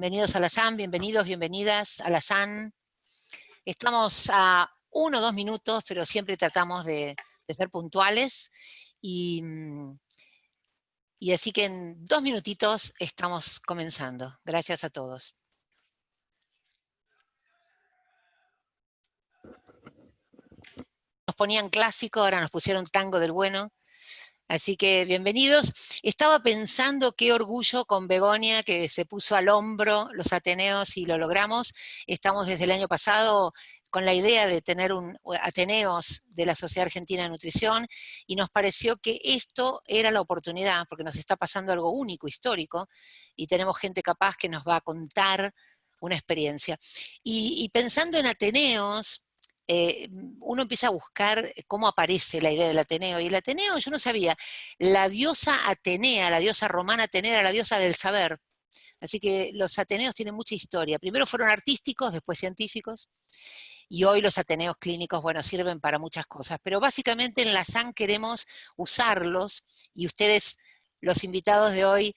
Bienvenidos a la SAN, bienvenidos, bienvenidas a la SAN. Estamos a 1 o 2 minutos, pero siempre tratamos de ser puntuales. Y así que en 2 minutitos estamos comenzando. Gracias a todos. Nos ponían clásico, ahora nos pusieron tango del bueno. Así que bienvenidos. Estaba pensando qué orgullo con Begonia, que se puso al hombro los Ateneos y lo logramos. Estamos desde el año pasado con la idea de tener un Ateneos de la Sociedad Argentina de Nutrición, y nos pareció que esto era la oportunidad, porque nos está pasando algo único, histórico, y tenemos gente capaz que nos va a contar una experiencia. Y pensando en Ateneos, uno empieza a buscar cómo aparece la idea del Ateneo, y el Ateneo, yo no sabía, la diosa Atenea, la diosa romana Atenea, era la diosa del saber, así que los Ateneos tienen mucha historia. Primero fueron artísticos, después científicos, y hoy los Ateneos clínicos, bueno, sirven para muchas cosas, pero básicamente en la SAN queremos usarlos, y ustedes, los invitados de hoy,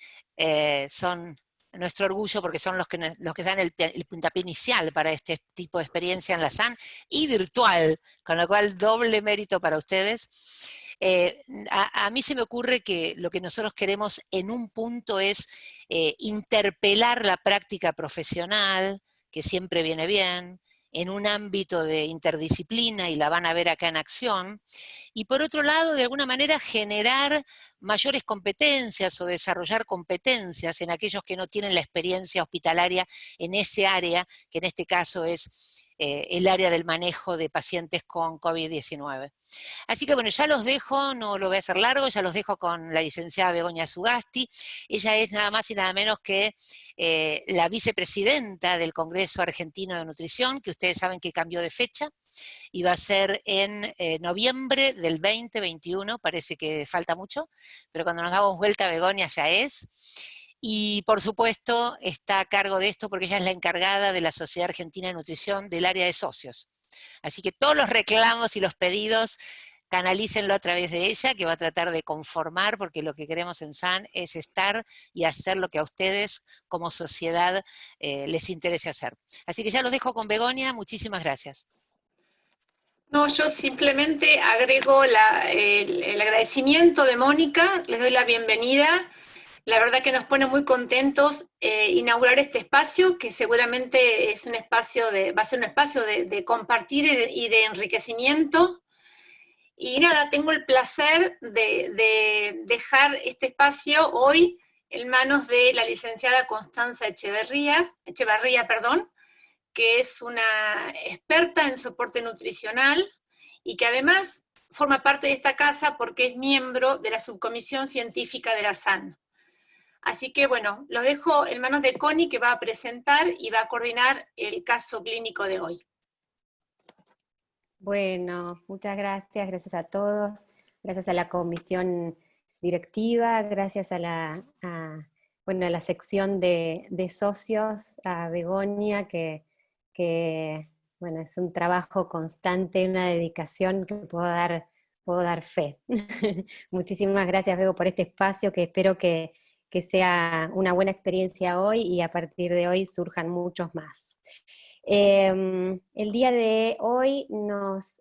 son nuestro orgullo, porque son los que dan el puntapié inicial para este tipo de experiencia en la SAN, y virtual, con lo cual doble mérito para ustedes. A mí se me ocurre que lo que nosotros queremos en un punto es interpelar la práctica profesional, que siempre viene bien, en un ámbito de interdisciplina, y la van a ver acá en acción, y por otro lado, de alguna manera, generar mayores competencias o desarrollar competencias en aquellos que no tienen la experiencia hospitalaria en ese área, que en este caso es el área del manejo de pacientes con COVID-19. Así que bueno, ya los dejo, no lo voy a hacer largo, ya los dejo con la licenciada Begonia Sugasti. Ella es nada más y nada menos que la vicepresidenta del Congreso Argentino de Nutrición, que ustedes saben que cambió de fecha, y va a ser en noviembre del 2021, parece que falta mucho, pero cuando nos damos vuelta Begonia ya es. Y por supuesto está a cargo de esto porque ella es la encargada de la Sociedad Argentina de Nutrición del área de socios. Así que todos los reclamos y los pedidos, canalícenlo a través de ella, que va a tratar de conformar, porque lo que queremos en SAN es estar y hacer lo que a ustedes como sociedad les interese hacer. Así que ya los dejo con Begonia, muchísimas gracias. No, yo simplemente agrego el agradecimiento de Mónica, les doy la bienvenida. La verdad que nos pone muy contentos inaugurar este espacio, que seguramente es un espacio va a ser un espacio de compartir y de enriquecimiento. Y nada, tengo el placer de dejar este espacio hoy en manos de la licenciada Constanza Echevarría, que es una experta en soporte nutricional y que además forma parte de esta casa porque es miembro de la subcomisión científica de la SAN. Así que bueno, lo dejo en manos de Connie, que va a presentar y va a coordinar el caso clínico de hoy. Bueno, muchas gracias, gracias a todos, gracias a la comisión directiva, gracias a la sección de socios, a Begonia, que bueno, es un trabajo constante, una dedicación que puedo dar fe. Muchísimas gracias, Bego, por este espacio, que espero que sea una buena experiencia hoy, y a partir de hoy surjan muchos más. El día de hoy nos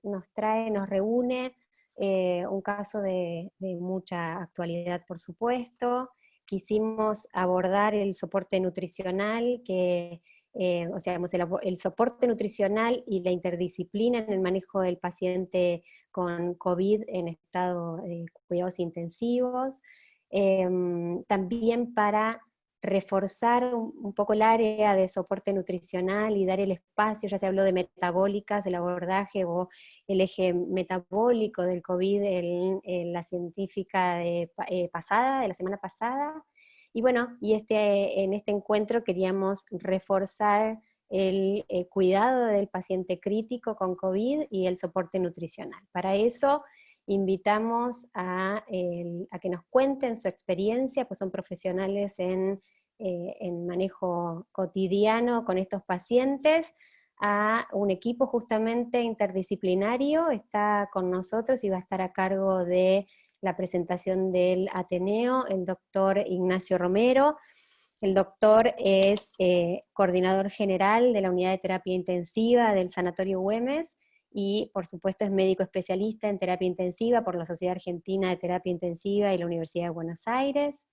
reúne un caso de mucha actualidad, por supuesto. Quisimos abordar el soporte nutricional, el soporte nutricional y la interdisciplina en el manejo del paciente con COVID en estado de cuidados intensivos. También para reforzar un poco el área de soporte nutricional y dar el espacio. Ya se habló de metabólicas, el abordaje o el eje metabólico del COVID en la científica de la semana pasada. Y bueno, en este encuentro queríamos reforzar el cuidado del paciente crítico con COVID y el soporte nutricional. Para eso invitamos a que nos cuenten su experiencia, pues son profesionales en manejo cotidiano con estos pacientes, a un equipo justamente interdisciplinario. Está con nosotros y va a estar a cargo de la presentación del Ateneo el doctor Ignacio Romero. El doctor es coordinador general de la unidad de terapia intensiva del Sanatorio Güemes, y por supuesto es médico especialista en terapia intensiva por la Sociedad Argentina de Terapia Intensiva y la Universidad de Buenos Aires.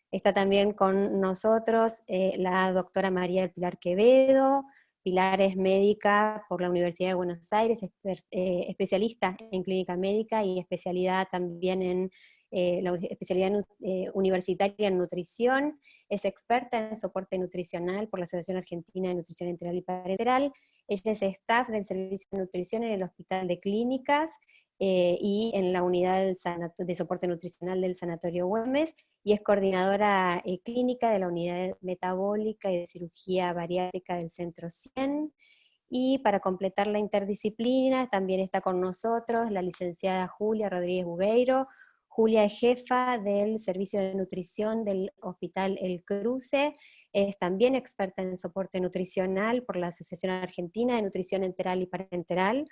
Está también con nosotros la doctora María del Pilar Quevedo. Pilar es médica por la Universidad de Buenos Aires, especialista en clínica médica y especialidad también en la especialidad universitaria en nutrición. Es experta en soporte nutricional por la Asociación Argentina de Nutrición Enteral y Parenteral. Ella es staff del Servicio de Nutrición en el Hospital de Clínicas y en la unidad de soporte nutricional del Sanatorio Güemes, y es coordinadora clínica de la unidad metabólica y de cirugía bariátrica del Centro 100. Y para completar la interdisciplina también está con nosotros la licenciada Julia Rodríguez Bugueiro. Julia es jefa del Servicio de Nutrición del Hospital El Cruce, es también experta en soporte nutricional por la Asociación Argentina de Nutrición Enteral y Parenteral.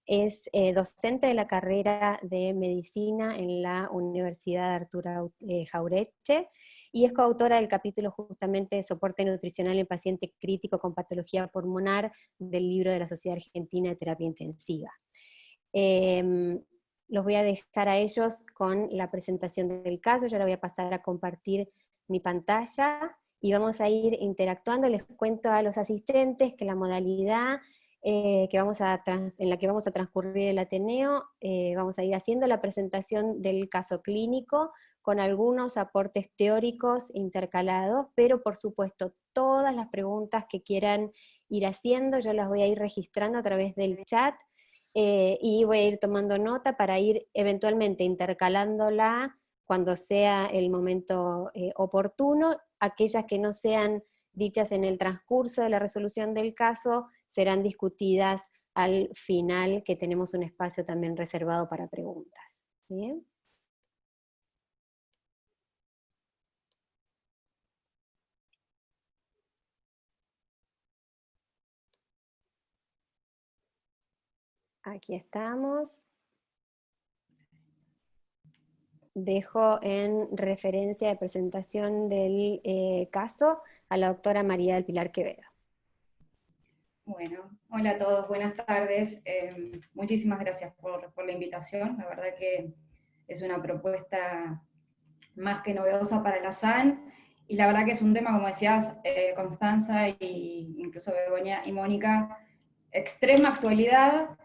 Es docente de la carrera de Medicina en la Universidad Arturo Jauretche, y es coautora del capítulo justamente de soporte nutricional en paciente crítico con patología pulmonar del libro de la Sociedad Argentina de Terapia Intensiva. Los voy a dejar a ellos con la presentación del caso. Yo ahora voy a pasar a compartir mi pantalla y vamos a ir interactuando. Les cuento a los asistentes que la modalidad en la que vamos a transcurrir el Ateneo, vamos a ir haciendo la presentación del caso clínico con algunos aportes teóricos intercalados, pero por supuesto todas las preguntas que quieran ir haciendo, yo las voy a ir registrando a través del chat, y voy a ir tomando nota para ir eventualmente intercalándola cuando sea el momento oportuno. Aquellas que no sean dichas en el transcurso de la resolución del caso serán discutidas al final, que tenemos un espacio también reservado para preguntas. ¿Bien? Aquí estamos. Dejo en referencia de presentación del caso a la doctora María del Pilar Quevedo. Bueno, hola a todos, buenas tardes. Muchísimas gracias por la invitación. La verdad que es una propuesta más que novedosa para la SAN, y la verdad que es un tema, como decías, Constanza, y incluso Begoña y Mónica, extrema actualidad,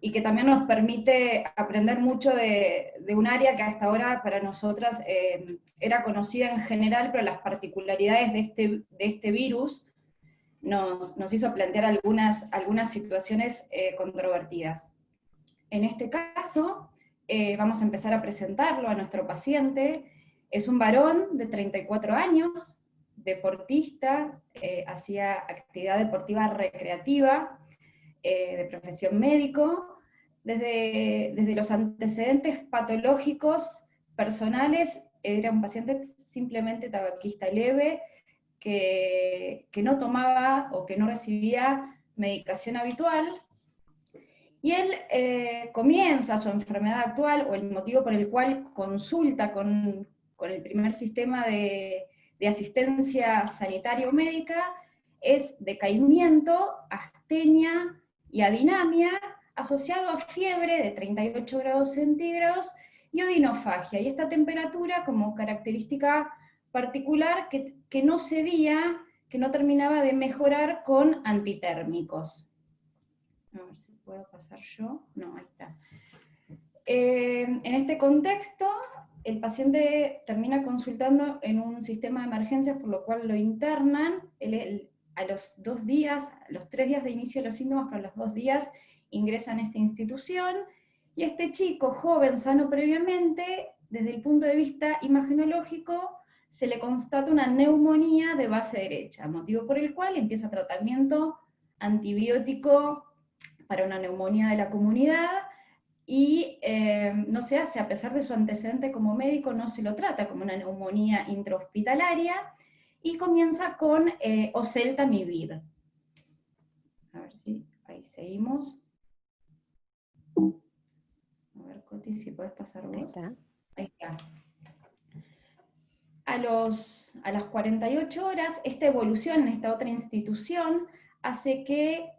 y que también nos permite aprender mucho de un área que hasta ahora para nosotras era conocida en general, pero las particularidades de este virus nos hizo plantear algunas situaciones controvertidas. En este caso, vamos a empezar a presentarlo a nuestro paciente. Es un varón de 34 años, deportista, hacía actividad deportiva recreativa, de profesión médico. Desde los antecedentes patológicos personales, era un paciente simplemente tabaquista leve, que no tomaba o que no recibía medicación habitual, y él comienza su enfermedad actual, o el motivo por el cual consulta con el primer sistema de asistencia sanitario-médica, es decaimiento, astenia y adinamia, asociado a fiebre de 38 grados centígrados y odinofagia, y esta temperatura como característica particular que no cedía, que no terminaba de mejorar con antitérmicos. A ver si puedo pasar yo. No, ahí está. En este contexto, el paciente termina consultando en un sistema de emergencias, por lo cual lo internan. A los 2 días, a los 3 días de inicio de los síntomas, pero a los 2 días ingresan a esta institución, y este chico, joven, sano previamente, desde el punto de vista imagenológico, se le constata una neumonía de base derecha, motivo por el cual empieza tratamiento antibiótico para una neumonía de la comunidad, y no se hace, a pesar de su antecedente como médico, no se lo trata como una neumonía intrahospitalaria, y comienza con oseltamivir. A ver si ahí seguimos. A ver, Coti, si puedes pasar vos. Ahí está. Ahí está. a las 48 horas, esta evolución en esta otra institución hace que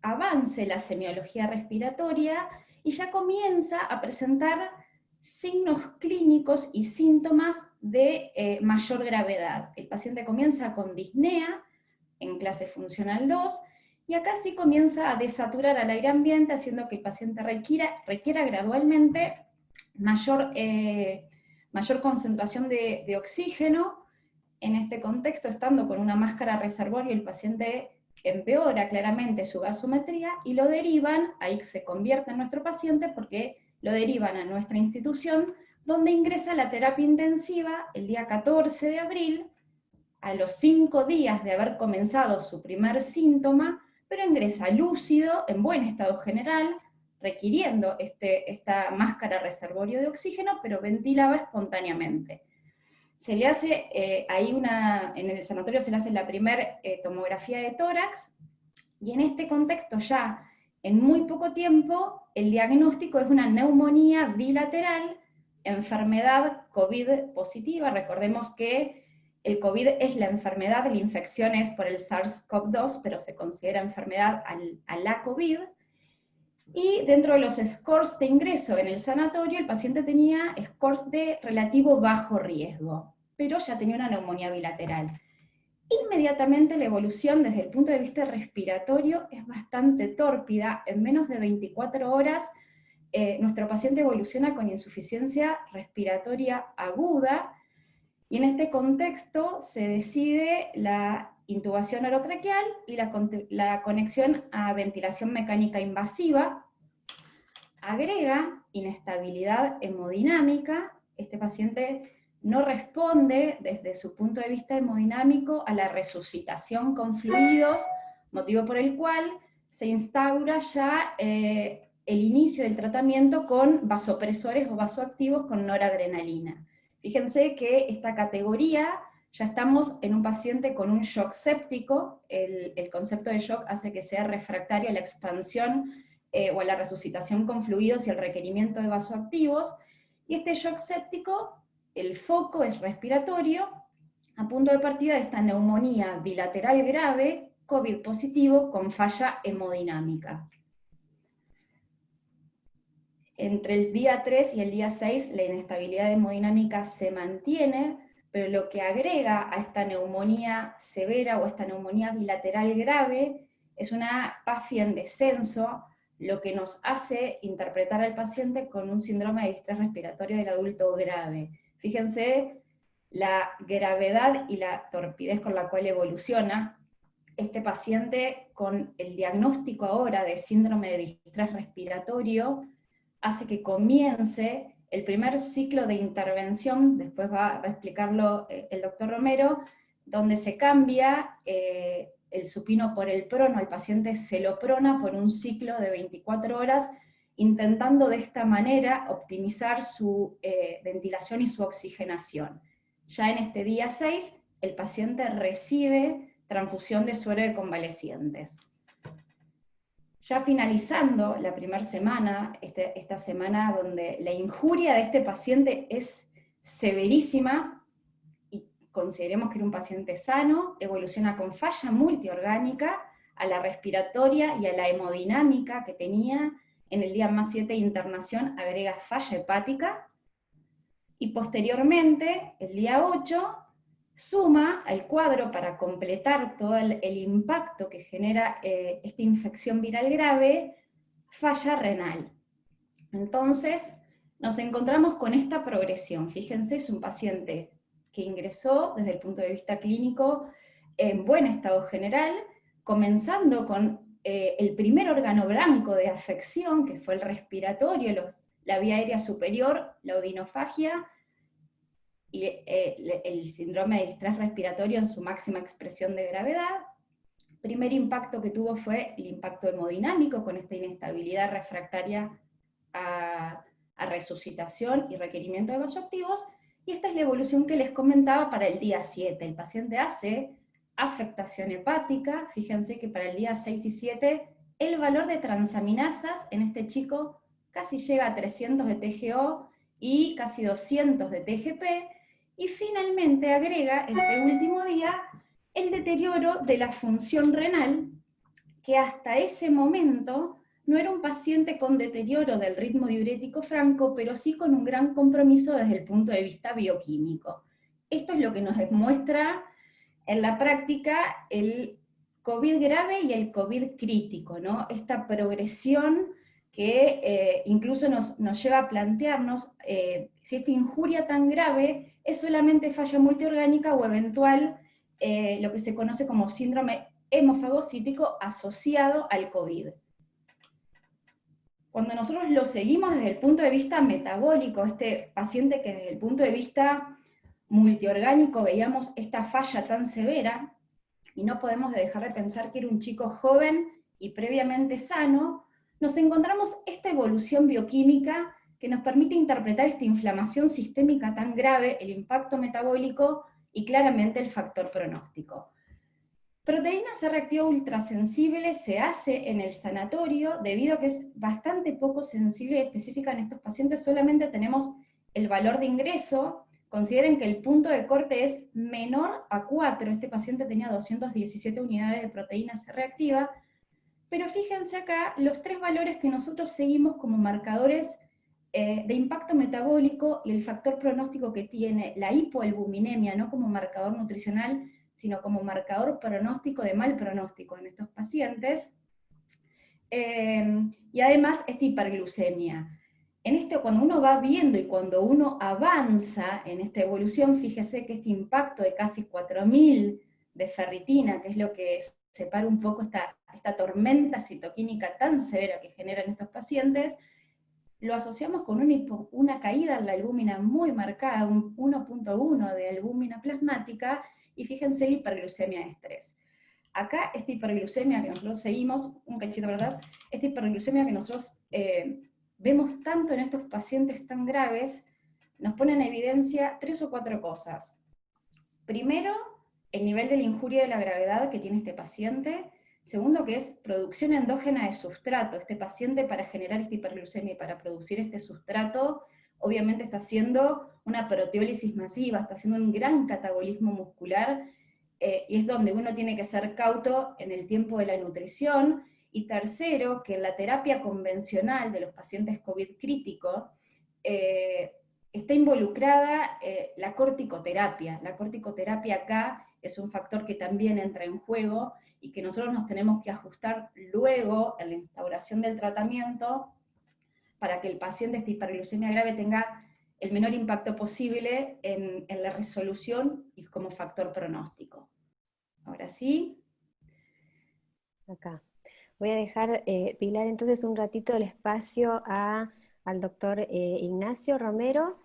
avance la semiología respiratoria y ya comienza a presentar signos clínicos y síntomas de mayor gravedad. El paciente comienza con disnea en clase funcional 2, y acá sí comienza a desaturar al aire ambiente, haciendo que el paciente requiera gradualmente mayor concentración de oxígeno. En este contexto, estando con una máscara reservorio, el paciente empeora claramente su gasometría y lo derivan, ahí se convierte en nuestro paciente porque lo derivan a nuestra institución, donde ingresa a la terapia intensiva el día 14 de abril, a los 5 días de haber comenzado su primer síntoma, pero ingresa lúcido, en buen estado general, requiriendo esta máscara reservorio de oxígeno, pero ventilaba espontáneamente. Se le hace, en el sanatorio se le hace la primera tomografía de tórax, y en este contexto ya, en muy poco tiempo, el diagnóstico es una neumonía bilateral, enfermedad COVID positiva. Recordemos que el COVID es la enfermedad, la infección es por el SARS-CoV-2, pero se considera enfermedad a la COVID. Y dentro de los scores de ingreso en el sanatorio, el paciente tenía scores de relativo bajo riesgo, pero ya tenía una neumonía bilateral. Inmediatamente la evolución desde el punto de vista respiratorio es bastante tórpida. En menos de 24 horas nuestro paciente evoluciona con insuficiencia respiratoria aguda, y en este contexto se decide la intubación orotraqueal y la conexión a ventilación mecánica invasiva. Agrega inestabilidad hemodinámica. Este paciente no responde desde su punto de vista hemodinámico a la resucitación con fluidos, motivo por el cual se instaura ya el inicio del tratamiento con vasopresores o vasoactivos con noradrenalina. Fíjense que esta categoría, ya estamos en un paciente con un shock séptico. El concepto de shock hace que sea refractario a la expansión o a la resucitación con fluidos y el requerimiento de vasoactivos, y este shock séptico, el foco es respiratorio, a punto de partida de esta neumonía bilateral grave, COVID positivo, con falla hemodinámica. Entre el día 3 y el día 6 la inestabilidad hemodinámica se mantiene, pero lo que agrega a esta neumonía severa o esta neumonía bilateral grave es una PAFI en descenso, lo que nos hace interpretar al paciente con un síndrome de distrés respiratorio del adulto grave. Fíjense la gravedad y la torpidez con la cual evoluciona este paciente con el diagnóstico ahora de síndrome de distrés respiratorio, hace que comience el primer ciclo de intervención, después va a explicarlo el doctor Romero, donde se cambia el supino por el prono, el paciente se lo prona por un ciclo de 24 horas, intentando de esta manera optimizar su ventilación y su oxigenación. Ya en este día 6, el paciente recibe transfusión de suero de convalecientes. Ya finalizando la primera semana, esta semana donde la injuria de este paciente es severísima, y consideremos que era un paciente sano, evoluciona con falla multiorgánica a la respiratoria y a la hemodinámica que tenía. En el día más 7 de internación agrega falla hepática, y posteriormente, el día 8, suma al cuadro para completar todo el impacto que genera esta infección viral grave, falla renal. Entonces, nos encontramos con esta progresión. Fíjense, es un paciente que ingresó desde el punto de vista clínico en buen estado general, comenzando con el primer órgano blanco de afección, que fue el respiratorio, la vía aérea superior, la odinofagia, y el síndrome de distrés respiratorio en su máxima expresión de gravedad. Primer impacto que tuvo fue el impacto hemodinámico, con esta inestabilidad refractaria a resucitación y requerimiento de vasoactivos, y esta es la evolución que les comentaba para el día 7. El paciente hace afectación hepática. Fíjense que para el día 6 y 7 el valor de transaminasas en este chico casi llega a 300 de TGO y casi 200 de TGP, Y finalmente agrega, este último día, el deterioro de la función renal, que hasta ese momento no era un paciente con deterioro del ritmo diurético franco, pero sí con un gran compromiso desde el punto de vista bioquímico. Esto es lo que nos demuestra en la práctica el COVID grave y el COVID crítico, ¿no? Esta progresión que incluso nos lleva a plantearnos si esta injuria tan grave es solamente falla multiorgánica o eventual lo que se conoce como síndrome hemofagocítico asociado al COVID. Cuando nosotros lo seguimos desde el punto de vista metabólico, este paciente que desde el punto de vista multiorgánico veíamos esta falla tan severa, y no podemos dejar de pensar que era un chico joven y previamente sano, nos encontramos esta evolución bioquímica que nos permite interpretar esta inflamación sistémica tan grave, el impacto metabólico y claramente el factor pronóstico. Proteína C reactiva ultrasensible se hace en el sanatorio debido a que es bastante poco sensible y específica en estos pacientes, solamente tenemos el valor de ingreso. Consideren que el punto de corte es menor a 4, este paciente tenía 217 unidades de proteína C reactiva, pero fíjense acá los 3 valores que nosotros seguimos como marcadores de impacto metabólico y el factor pronóstico que tiene la hipoalbuminemia, no como marcador nutricional, sino como marcador pronóstico de mal pronóstico en estos pacientes, y además esta hiperglucemia. Cuando uno va viendo y cuando uno avanza en esta evolución, fíjese que este impacto de casi 4000 de ferritina, que es lo que separa un poco esta tormenta citoquímica tan severa que generan estos pacientes, lo asociamos con una caída en la albúmina muy marcada, un 1.1 de albúmina plasmática, y fíjense la hiperglucemia de estrés. Acá esta hiperglucemia que nosotros seguimos, un cachito para atrás, esta hiperglucemia que nosotros vemos tanto en estos pacientes tan graves, nos pone en evidencia 3 o 4 cosas. Primero, el nivel de la injuria de la gravedad que tiene este paciente. Segundo, que es producción endógena de sustrato. Este paciente, para generar esta hiperglucemia y para producir este sustrato, obviamente está haciendo una proteólisis masiva, está haciendo un gran catabolismo muscular, y es donde uno tiene que ser cauto en el tiempo de la nutrición. Y tercero, que en la terapia convencional de los pacientes COVID crítico, está involucrada la corticoterapia. La corticoterapia acá es un factor que también entra en juego, y que nosotros nos tenemos que ajustar luego en la instauración del tratamiento para que el paciente de hiperglucemia grave tenga el menor impacto posible en la resolución y como factor pronóstico. Ahora sí. Acá. Voy a dejar, Pilar, entonces un ratito el espacio al doctor Ignacio Romero,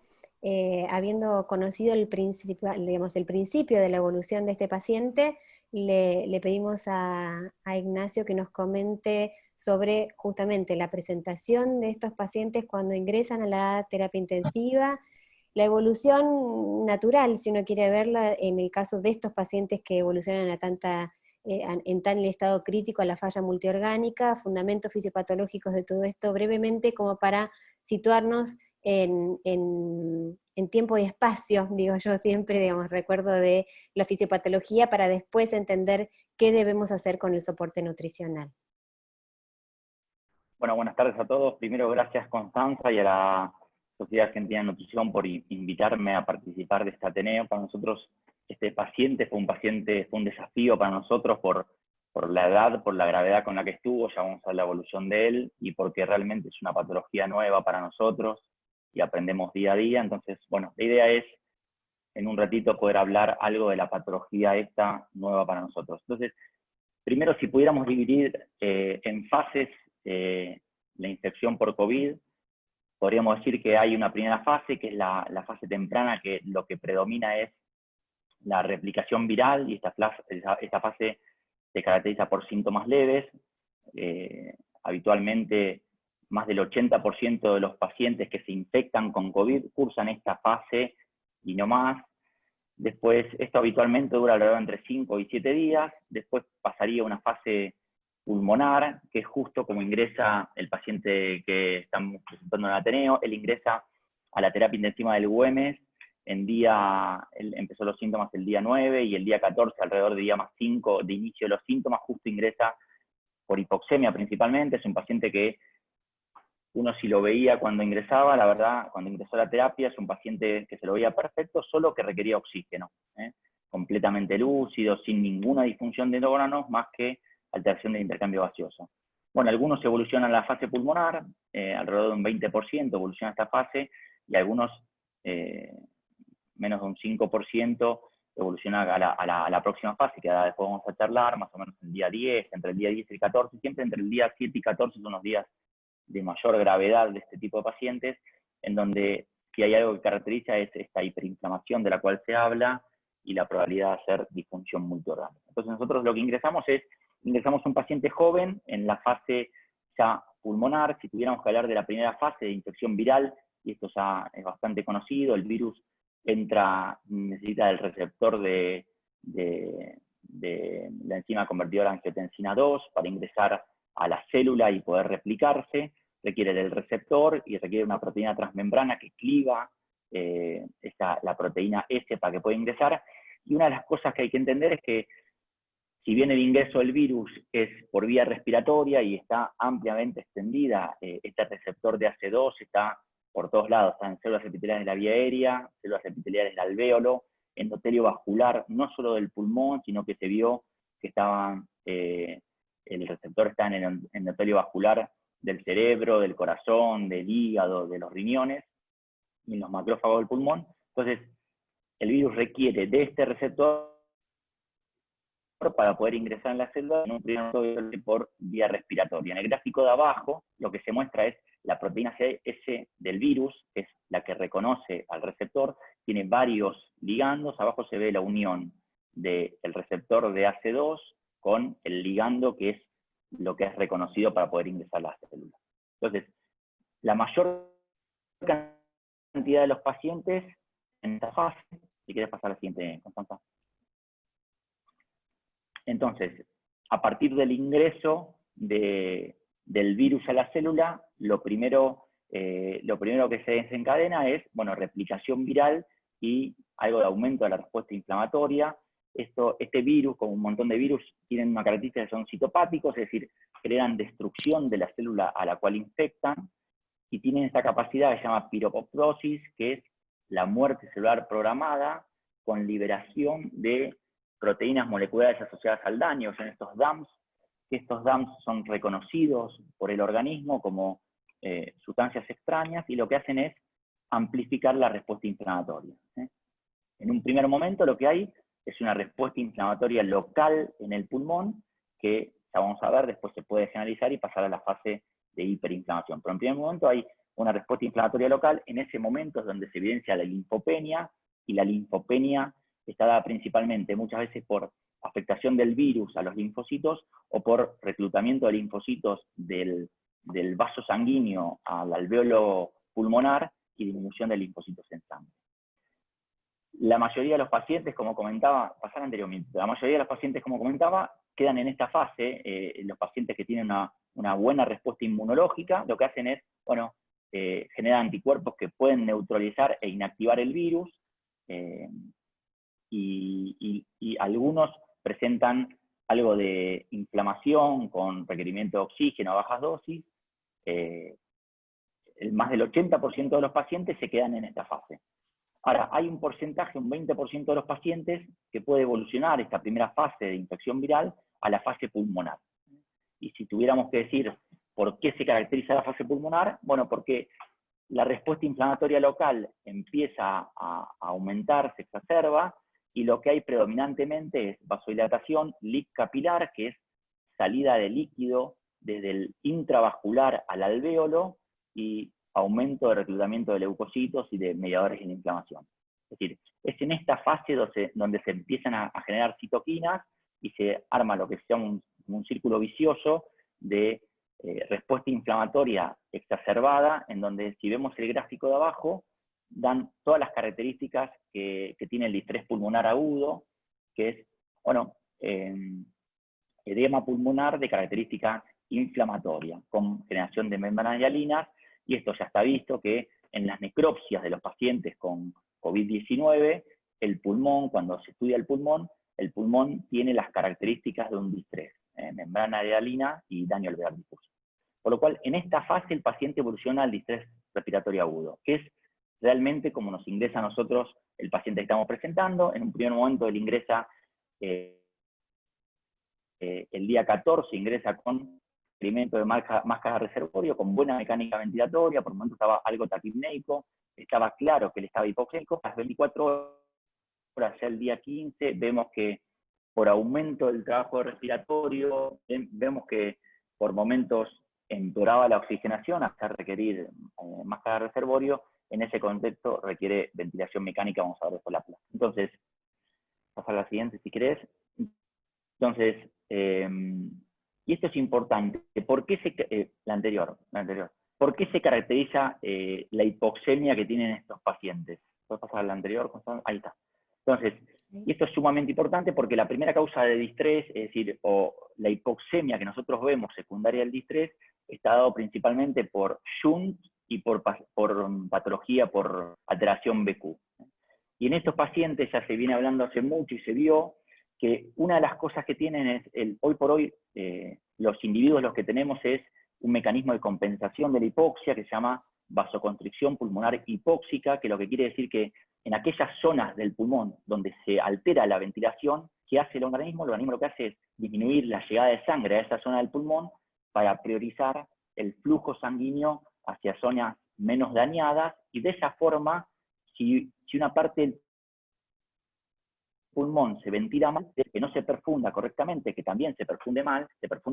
habiendo conocido el principio de la evolución de este paciente. Le pedimos a Ignacio que nos comente sobre justamente la presentación de estos pacientes cuando ingresan a la terapia intensiva, la evolución natural, si uno quiere verla, en el caso de estos pacientes que evolucionan en tan estado crítico a la falla multiorgánica, fundamentos fisiopatológicos de todo esto brevemente, como para situarnos en tiempo y espacio, digo yo siempre, digamos, recuerdo de la fisiopatología para después entender qué debemos hacer con el soporte nutricional. Bueno, buenas tardes a todos. Primero, gracias Constanza y a la Sociedad Argentina de Nutrición por invitarme a participar de este Ateneo. Para nosotros este paciente fue un desafío para nosotros por la edad, por la gravedad con la que estuvo, ya vamos a ver la evolución de él, y porque realmente es una patología nueva para nosotros y aprendemos día a día. Entonces, bueno, la idea es en un ratito poder hablar algo de la patología esta nueva para nosotros. Entonces, primero, si pudiéramos dividir en fases la infección por COVID, podríamos decir que hay una primera fase, que es la fase temprana, que lo que predomina es la replicación viral, y esta fase se caracteriza por síntomas leves. Habitualmente, más del 80% de los pacientes que se infectan con COVID cursan esta fase y no más. Después, esto habitualmente dura alrededor entre 5 y 7 días. Después pasaría a una fase pulmonar, que es justo como ingresa el paciente que estamos presentando en el Ateneo. Él ingresa a la terapia intensiva del Güemes él empezó los síntomas el día 9 y el día 14, alrededor de día más 5 de inicio de los síntomas, justo ingresa por hipoxemia principalmente. Es un paciente que uno si lo veía cuando ingresaba, la verdad, cuando ingresó a la terapia, es un paciente que se lo veía perfecto, solo que requería oxígeno, completamente lúcido, sin ninguna disfunción de órganos, más que alteración del intercambio gaseoso. Bueno, algunos evolucionan a la fase pulmonar, alrededor de un 20% evoluciona a esta fase, y algunos menos de un 5% evoluciona a la próxima fase, que ahora después vamos a charlar, más o menos el día 10, entre el día 10 y el 14, siempre entre el día 7 y 14 son los días de mayor gravedad de este tipo de pacientes, en donde si hay algo que caracteriza es esta hiperinflamación de la cual se habla y la probabilidad de hacer disfunción multiorgánica. Entonces nosotros lo que ingresamos un paciente joven en la fase ya pulmonar. Si tuviéramos que hablar de la primera fase de infección viral, y esto ya es bastante conocido, el virus necesita del receptor de la enzima convertidora angiotensina 2 para ingresar a la célula y poder replicarse, requiere del receptor y requiere una proteína transmembrana que cliva la proteína S para que pueda ingresar. Y una de las cosas que hay que entender es que si bien el ingreso del virus es por vía respiratoria y está ampliamente extendida, este receptor de AC2 está por todos lados, está en células epiteliales de la vía aérea, células epiteliales del alvéolo, endotelio vascular, no solo del pulmón, sino que se vio que el receptor está en el endotelio vascular del cerebro, del corazón, del hígado, de los riñones, y en los macrófagos del pulmón. Entonces, el virus requiere de este receptor para poder ingresar en la célula en un primer momento por vía respiratoria. En el gráfico de abajo, lo que se muestra es la proteína S del virus, que es la que reconoce al receptor, tiene varios ligandos. Abajo se ve la unión del receptor de AC2 con el ligando, que es lo que es reconocido para poder ingresar a la célula. Entonces, la mayor cantidad de los pacientes en esta fase, si quieres pasar a la siguiente, Constanza. Entonces, a partir del ingreso del virus a la célula, lo primero que se desencadena es, bueno, replicación viral y algo de aumento de la respuesta inflamatoria. Este virus, como un montón de virus, tienen una característica que son citopáticos, es decir, crean destrucción de la célula a la cual infectan, y tienen esta capacidad que se llama piroptosis, que es la muerte celular programada con liberación de proteínas moleculares asociadas al daño, son estos DAMs, que estos DAMs son reconocidos por el organismo como sustancias extrañas, y lo que hacen es amplificar la respuesta inflamatoria. En un primer momento lo que hay es una respuesta inflamatoria local en el pulmón, que ya vamos a ver, después se puede generalizar y pasar a la fase de hiperinflamación. Pero en primer momento hay una respuesta inflamatoria local. En ese momento es donde se evidencia la linfopenia, y la linfopenia está dada principalmente muchas veces por afectación del virus a los linfocitos o por reclutamiento de linfocitos del vaso sanguíneo al alvéolo pulmonar y disminución de linfocitos en sangre. La mayoría de los pacientes, como comentaba, quedan en esta fase. Los pacientes que tienen una buena respuesta inmunológica, lo que hacen es, bueno, generar anticuerpos que pueden neutralizar e inactivar el virus, y algunos presentan algo de inflamación con requerimiento de oxígeno a bajas dosis. Más del 80% de los pacientes se quedan en esta fase. Ahora, hay un porcentaje, un 20% de los pacientes, que puede evolucionar esta primera fase de infección viral a la fase pulmonar. Y si tuviéramos que decir por qué se caracteriza la fase pulmonar, bueno, porque la respuesta inflamatoria local empieza a aumentar, se exacerba, y lo que hay predominantemente es vasodilatación, leak capilar, que es salida de líquido desde el intravascular al alvéolo, y aumento de reclutamiento de leucocitos y de mediadores de la inflamación. Es decir, es en esta fase donde se empiezan a generar citoquinas y se arma lo que se llama un círculo vicioso de respuesta inflamatoria exacerbada, en donde, si vemos el gráfico de abajo, dan todas las características que tiene el distrés pulmonar agudo, que es, bueno, edema pulmonar de característica inflamatoria, con generación de membranas hialinas, y esto ya está visto que en las necropsias de los pacientes con COVID-19, el pulmón, cuando se estudia el pulmón tiene las características de un distrés, membrana arealina y daño alveolar difuso. Por lo cual, en esta fase el paciente evoluciona al distrés respiratorio agudo, que es realmente como nos ingresa a nosotros el paciente que estamos presentando. En un primer momento él ingresa, el día 14 ingresa con experimento de máscara de reservorio, con buena mecánica ventilatoria, por el momento estaba algo taquipneico, estaba claro que él estaba hipoxémico. A las 24 horas, ya el día 15, vemos que por aumento del trabajo respiratorio, vemos que por momentos empeoraba la oxigenación hasta requerir máscara de reservorio. En ese contexto requiere ventilación mecánica, vamos a ver después la placa. Entonces, pasar a la siguiente si querés. Entonces, y esto es importante, ¿por qué la anterior, ¿por qué se caracteriza la hipoxemia que tienen estos pacientes? ¿Puedes pasar a la anterior, Constanza? Ahí está. Entonces, y esto es sumamente importante porque la primera causa de distrés, es decir, o la hipoxemia que nosotros vemos secundaria al distrés, está dado principalmente por shunt y por patología por alteración BQ. Y en estos pacientes ya se viene hablando hace mucho y se vio que una de las cosas que tienen es, hoy por hoy, los individuos los que tenemos es un mecanismo de compensación de la hipoxia que se llama vasoconstricción pulmonar hipóxica, que lo que quiere decir que en aquellas zonas del pulmón donde se altera la ventilación, ¿qué hace el organismo? El organismo lo que hace es disminuir la llegada de sangre a esa zona del pulmón para priorizar el flujo sanguíneo hacia zonas menos dañadas, y de esa forma, si una parte del pulmón se ventila mal, que no se perfunda correctamente, que también se perfunda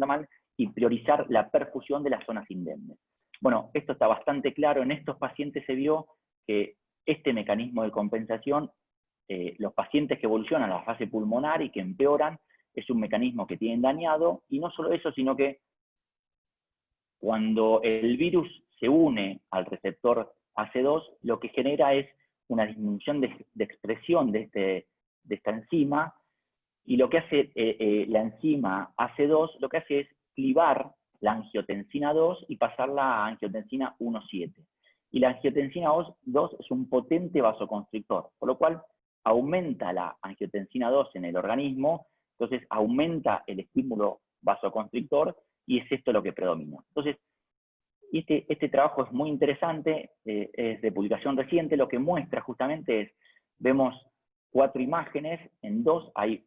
mal, y priorizar la perfusión de las zonas indemnes. Bueno, esto está bastante claro. En estos pacientes se vio que este mecanismo de compensación, los pacientes que evolucionan a la fase pulmonar y que empeoran, es un mecanismo que tienen dañado, y no solo eso, sino que cuando el virus se une al receptor AC2, lo que genera es una disminución de expresión de esta enzima, y lo que hace la enzima AC2, lo que hace es clivar la angiotensina 2 y pasarla a angiotensina 1,7. Y la angiotensina 2 es un potente vasoconstrictor, por lo cual aumenta la angiotensina 2 en el organismo, entonces aumenta el estímulo vasoconstrictor, y es esto lo que predomina. Entonces, este trabajo es muy interesante, es de publicación reciente. Lo que muestra justamente es, vemos 4 imágenes, en 2 hay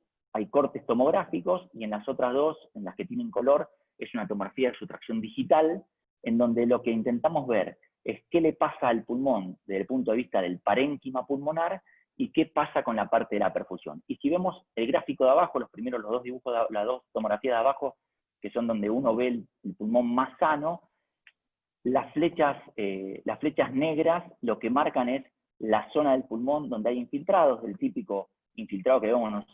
cortes tomográficos, y en las otras 2, en las que tienen color, es una tomografía de sustracción digital, en donde lo que intentamos ver es qué le pasa al pulmón desde el punto de vista del parénquima pulmonar, y qué pasa con la parte de la perfusión. Y si vemos el gráfico de abajo, los dos dibujos, las 2 tomografías de abajo, que son donde uno ve el pulmón más sano, las flechas negras lo que marcan es la zona del pulmón donde hay infiltrados, el típico infiltrado que vemos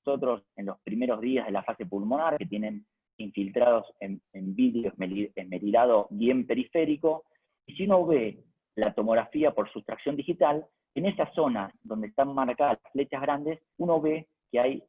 nosotros en los primeros días de la fase pulmonar, que tienen infiltrados en vidrio esmerilado bien periférico. Y si uno ve la tomografía por sustracción digital, en esas zonas donde están marcadas las flechas grandes, uno ve que hay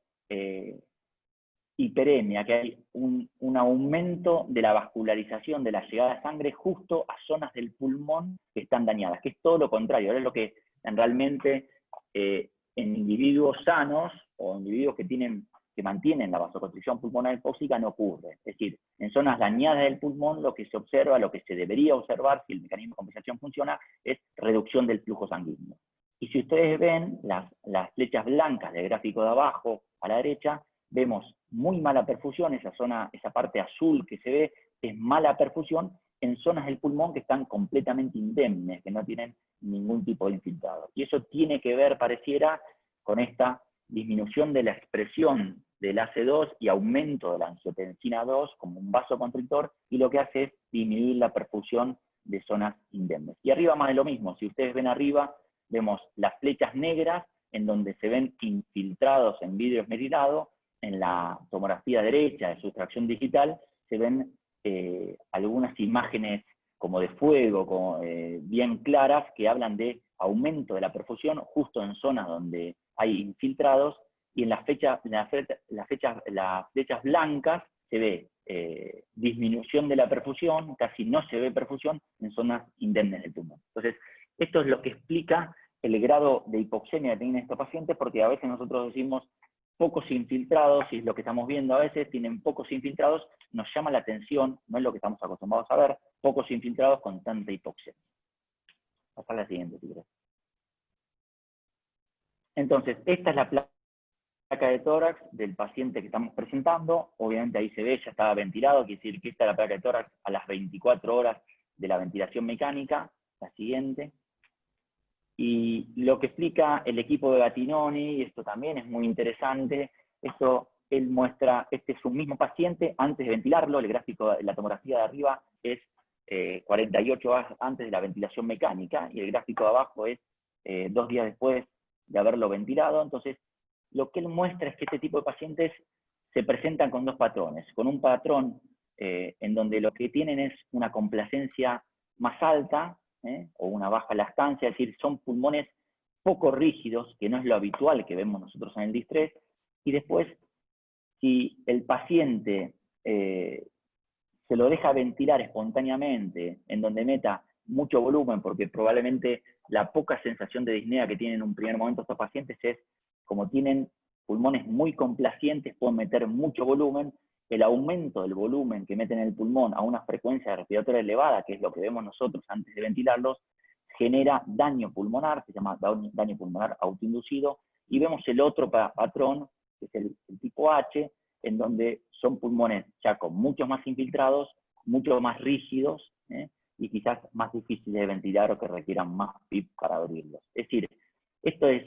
hiperemia, que hay un aumento de la vascularización de la llegada de sangre justo a zonas del pulmón que están dañadas, que es todo lo contrario. Es lo que realmente en individuos sanos o individuos que mantienen la vasoconstricción pulmonar hipóxica no ocurre. Es decir, en zonas dañadas del pulmón lo que se observa, lo que se debería observar si el mecanismo de compensación funciona, es reducción del flujo sanguíneo. Y si ustedes ven las flechas blancas del gráfico de abajo a la derecha, vemos muy mala perfusión. Esa parte azul que se ve es mala perfusión en zonas del pulmón que están completamente indemnes, que no tienen ningún tipo de infiltrado. Y eso tiene que ver, pareciera, con esta disminución de la expresión del AC2 y aumento de la angiotensina 2 como un vasoconstrictor, y lo que hace es disminuir la perfusión de zonas indemnes. Y arriba más de lo mismo. Si ustedes ven arriba, vemos las flechas negras en donde se ven infiltrados en vidrio esmerilado. En la tomografía derecha de sustracción digital se ven algunas imágenes como de fuego, bien claras, que hablan de aumento de la perfusión justo en zonas donde hay infiltrados, y en las flechas blancas se ve disminución de la perfusión, casi no se ve perfusión en zonas indemnes del pulmón. Entonces, Esto es lo que explica el grado de hipoxemia que tienen estos pacientes, porque a veces nosotros decimos pocos infiltrados, y es lo que estamos viendo a veces, tienen pocos infiltrados, nos llama la atención, no es lo que estamos acostumbrados a ver, pocos infiltrados con tanta hipoxemia. Pasar a la siguiente, si querés. Entonces, esta es la placa de tórax del paciente que estamos presentando. Obviamente ahí se ve, ya estaba ventilado, quiere decir que esta es la placa de tórax a las 24 horas de la ventilación mecánica. La siguiente. Y lo que explica el equipo de Gattinoni, y esto también es muy interesante, él muestra, este es un mismo paciente antes de ventilarlo, el gráfico, la tomografía de arriba es 48 horas antes de la ventilación mecánica, y el gráfico de abajo es 2 días después de haberlo ventilado. Entonces, lo que él muestra es que este tipo de pacientes se presentan con dos patrones, con un patrón en donde lo que tienen es una complacencia más alta, o una baja lactancia, es decir, son pulmones poco rígidos, que no es lo habitual que vemos nosotros en el distrés, y después, si el paciente se lo deja ventilar espontáneamente, en donde meta mucho volumen, porque probablemente la poca sensación de disnea que tienen en un primer momento estos pacientes es, como tienen pulmones muy complacientes, pueden meter mucho volumen, el aumento del volumen que meten en el pulmón a una frecuencia respiratoria elevada, que es lo que vemos nosotros antes de ventilarlos, genera daño pulmonar, se llama daño pulmonar autoinducido, y vemos el otro patrón, que es el tipo H, en donde son pulmones ya con muchos más infiltrados, mucho más rígidos, y quizás más difíciles de ventilar o que requieran más PIP para abrirlos. Es decir, esto es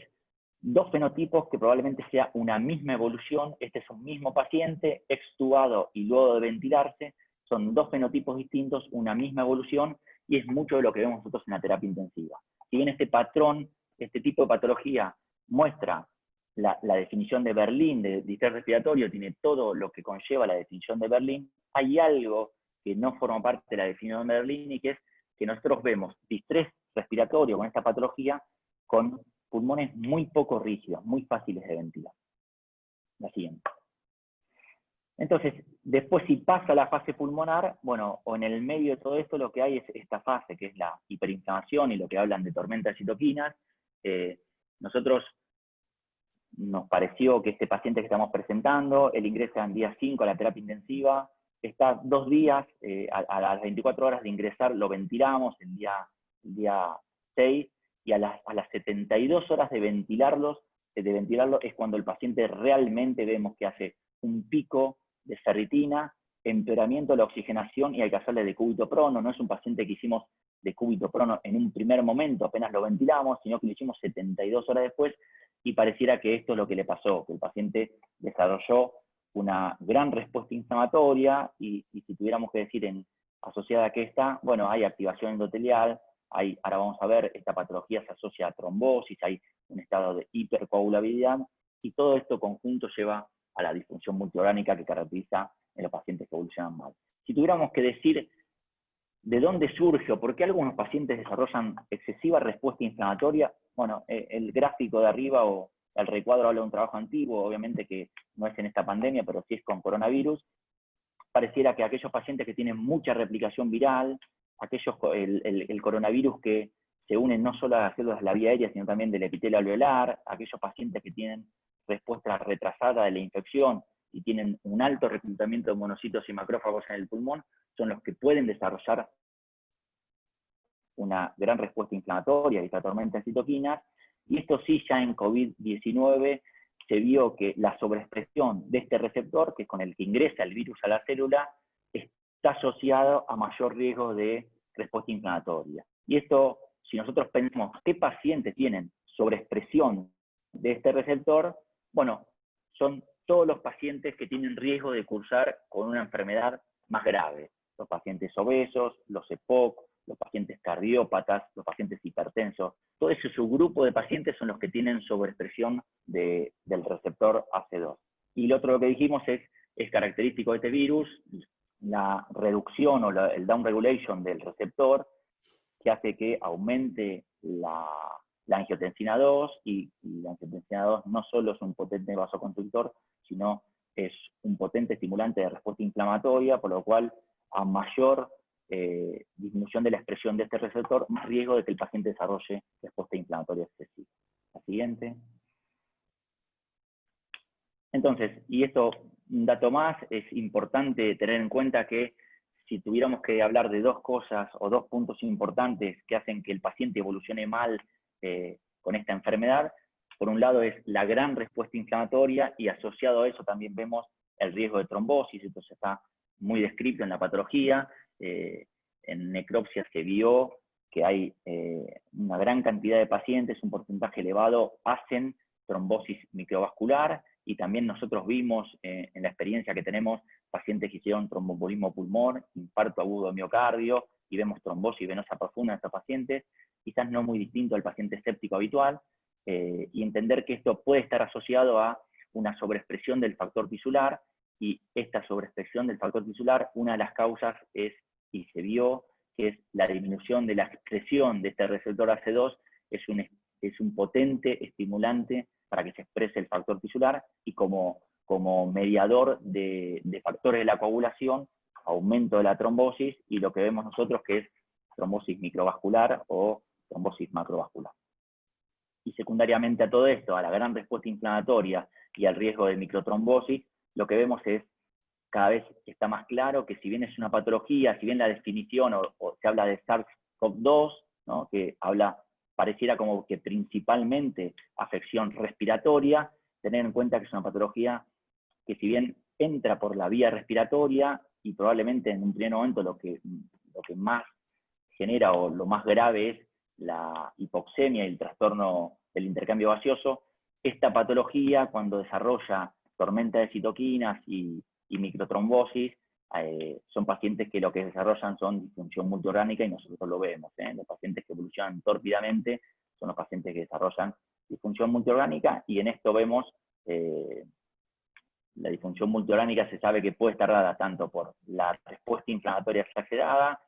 dos fenotipos que probablemente sea una misma evolución. Este es un mismo paciente, extubado y luego de ventilarse, son dos fenotipos distintos, una misma evolución, y es mucho de lo que vemos nosotros en la terapia intensiva. Si bien este patrón, este tipo de patología muestra la definición de Berlín de distrés respiratorio, tiene todo lo que conlleva la definición de Berlín, hay algo que no forma parte de la definición de Berlín, y que es que nosotros vemos distrés respiratorio con esta patología con pulmones muy poco rígidos, muy fáciles de ventilar. La siguiente. Entonces, después si pasa la fase pulmonar, bueno, o en el medio de todo esto lo que hay es esta fase, que es la hiperinflamación y lo que hablan de tormenta de citoquinas. Nosotros nos pareció que este paciente que estamos presentando, él ingresa en día 5 a la terapia intensiva, está 2 días, a las 24 horas de ingresar lo ventilamos, el día 6, y a las 72 horas de ventilarlo es cuando el paciente realmente vemos que hace un pico de ferritina, empeoramiento de la oxigenación, y hay que hacerle decúbito prono. No es un paciente que hicimos decúbito prono en un primer momento, apenas lo ventilamos, sino que lo hicimos 72 horas después, y pareciera que esto es lo que le pasó, que el paciente desarrolló una gran respuesta inflamatoria, y si tuviéramos que decir asociada a qué está, bueno, hay activación endotelial, ahora vamos a ver, esta patología se asocia a trombosis, hay un estado de hipercoagulabilidad, y todo esto conjunto lleva a la disfunción multiorgánica que caracteriza en los pacientes que evolucionan mal. Si tuviéramos que decir de dónde surge o por qué algunos pacientes desarrollan excesiva respuesta inflamatoria, bueno, el gráfico de arriba o el recuadro habla de un trabajo antiguo, obviamente que no es en esta pandemia, pero sí es con coronavirus. Pareciera que aquellos pacientes que tienen mucha replicación viral, el coronavirus que se une no solo a las células de la vía aérea, sino también del epitelio alveolar, aquellos pacientes que tienen respuesta retrasada de la infección y tienen un alto reclutamiento de monocitos y macrófagos en el pulmón, son los que pueden desarrollar una gran respuesta inflamatoria y esta tormenta de citoquinas. Y esto sí, ya en COVID-19 se vio que la sobreexpresión de este receptor, que es con el que ingresa el virus a la célula, está asociado a mayor riesgo de respuesta inflamatoria. Y esto, si nosotros pensamos qué pacientes tienen sobreexpresión de este receptor, bueno, son todos los pacientes que tienen riesgo de cursar con una enfermedad más grave. Los pacientes obesos, los EPOC, los pacientes cardiópatas, los pacientes hipertensos. Todo ese subgrupo de pacientes son los que tienen sobreexpresión del receptor AC2. Y lo otro que dijimos es característico de este virus, la reducción o el downregulation del receptor, que hace que aumente la angiotensina 2, y la angiotensina 2 no solo es un potente vasoconstrictor, sino es un potente estimulante de respuesta inflamatoria, por lo cual a mayor disminución de la expresión de este receptor, más riesgo de que el paciente desarrolle respuesta inflamatoria excesiva. La siguiente. Entonces, y esto, un dato más, es importante tener en cuenta que si tuviéramos que hablar de dos cosas o dos puntos importantes que hacen que el paciente evolucione mal con esta enfermedad, por un lado es la gran respuesta inflamatoria y asociado a eso también vemos el riesgo de trombosis. Esto está muy descrito en la patología. En necropsias se vio que hay una gran cantidad de pacientes, un porcentaje elevado, hacen trombosis microvascular, y también nosotros vimos en la experiencia que tenemos pacientes que hicieron tromboembolismo pulmón, infarto agudo de miocardio, y vemos trombosis venosa profunda en estos pacientes, quizás no muy distinto al paciente séptico habitual, y entender que esto puede estar asociado a una sobreexpresión del factor tisular, y esta sobreexpresión del factor tisular, una de las causas es, y se vio, que es la disminución de la expresión de este receptor AC2, es un potente estimulante para que se exprese el factor tisular, y como mediador de factores de la coagulación, aumento de la trombosis, y lo que vemos nosotros que es trombosis microvascular o trombosis macrovascular. Y secundariamente a todo esto, a la gran respuesta inflamatoria y al riesgo de microtrombosis, lo que vemos es, cada vez está más claro que si bien es una patología, si bien la definición o se habla de SARS-CoV-2, ¿no?, que pareciera como que principalmente afección respiratoria, tener en cuenta que es una patología que si bien entra por la vía respiratoria, y probablemente en un primer momento lo que más genera o lo más grave es la hipoxemia y el trastorno del intercambio gaseoso, esta patología cuando desarrolla tormenta de citoquinas y microtrombosis, son pacientes que lo que desarrollan son disfunción multiorgánica, y nosotros lo vemos, los pacientes que evolucionan tórpidamente son los pacientes que desarrollan disfunción multiorgánica, y en esto vemos la disfunción multiorgánica se sabe que puede estar dada tanto por la respuesta inflamatoria exagerada,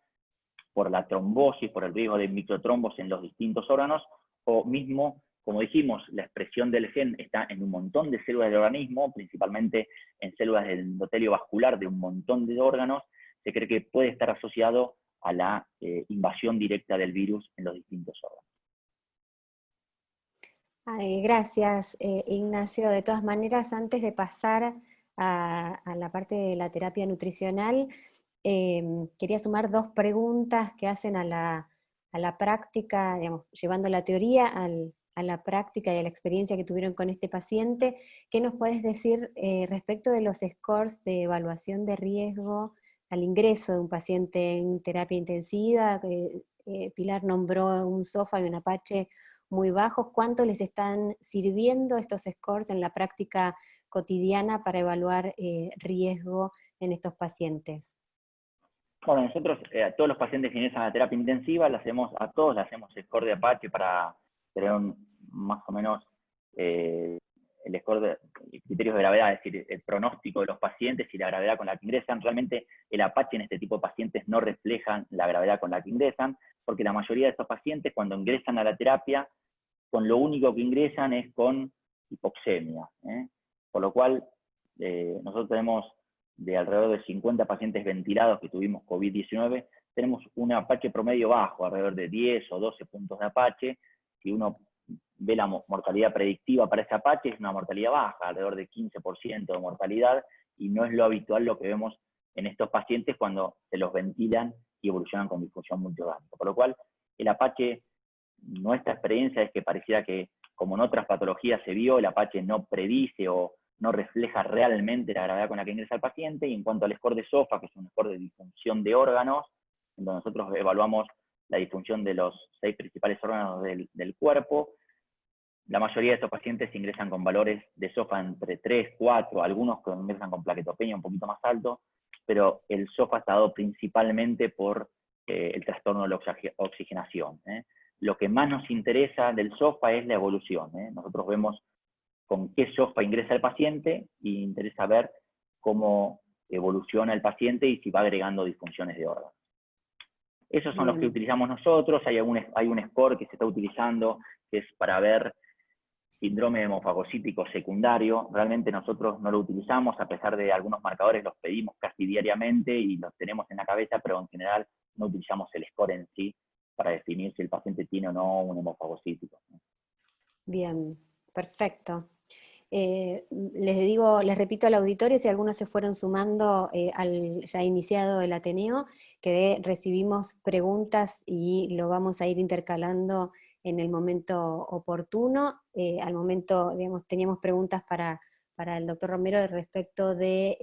por la trombosis, por el riesgo de microtrombos en los distintos órganos, o mismo, como dijimos, la expresión del gen está en un montón de células del organismo, principalmente en células del endotelio vascular de un montón de órganos. Se cree que puede estar asociado a la invasión directa del virus en los distintos órganos. Gracias, Ignacio. De todas maneras, antes de pasar a la parte de la terapia nutricional, quería sumar dos preguntas que hacen a la práctica, digamos, llevando la teoría a la práctica y a la experiencia que tuvieron con este paciente. ¿Qué nos puedes decir respecto de los scores de evaluación de riesgo al ingreso de un paciente en terapia intensiva? Pilar nombró un SOFA y un Apache muy bajos. ¿Cuánto les están sirviendo estos scores en la práctica cotidiana para evaluar riesgo en estos pacientes? Bueno, nosotros a todos los pacientes que ingresan a terapia intensiva, a todos le hacemos score de Apache para tener más o menos el score de criterios de gravedad, es decir, el pronóstico de los pacientes y la gravedad con la que ingresan. Realmente el Apache en este tipo de pacientes no reflejan la gravedad con la que ingresan, porque la mayoría de estos pacientes cuando ingresan a la terapia, con lo único que ingresan es con hipoxemia. Por lo cual, nosotros tenemos de alrededor de 50 pacientes ventilados que tuvimos COVID-19, tenemos un Apache promedio bajo, alrededor de 10 o 12 puntos de Apache. Si uno ve la mortalidad predictiva para ese Apache, es una mortalidad baja, alrededor de 15% de mortalidad, y no es lo habitual lo que vemos en estos pacientes cuando se los ventilan y evolucionan con disfunción multiorgánica. Por lo cual, el Apache, nuestra experiencia es que pareciera que, como en otras patologías se vio, el Apache no predice o no refleja realmente la gravedad con la que ingresa el paciente. Y en cuanto al score de SOFA, que es un score de disfunción de órganos, donde nosotros evaluamos la disfunción de los 6 principales órganos del cuerpo, la mayoría de estos pacientes ingresan con valores de SOFA entre 3, 4, algunos que ingresan con plaquetopenia un poquito más alto, pero el SOFA está dado principalmente por el trastorno de la oxigenación. Lo que más nos interesa del SOFA es la evolución. Nosotros vemos con qué SOFA ingresa el paciente y interesa ver cómo evoluciona el paciente y si va agregando disfunciones de órganos. Esos son los que utilizamos nosotros. Hay un score que se está utilizando que es para ver síndrome hemofagocítico secundario. Realmente nosotros no lo utilizamos, a pesar de algunos marcadores los pedimos casi diariamente y los tenemos en la cabeza, pero en general no utilizamos el score en sí para definir si el paciente tiene o no un hemofagocítico. Bien, perfecto. Les repito al auditorio, si algunos se fueron sumando al ya iniciado el Ateneo, que recibimos preguntas y lo vamos a ir intercalando en el momento oportuno. Al momento, digamos, teníamos preguntas para el doctor Romero respecto de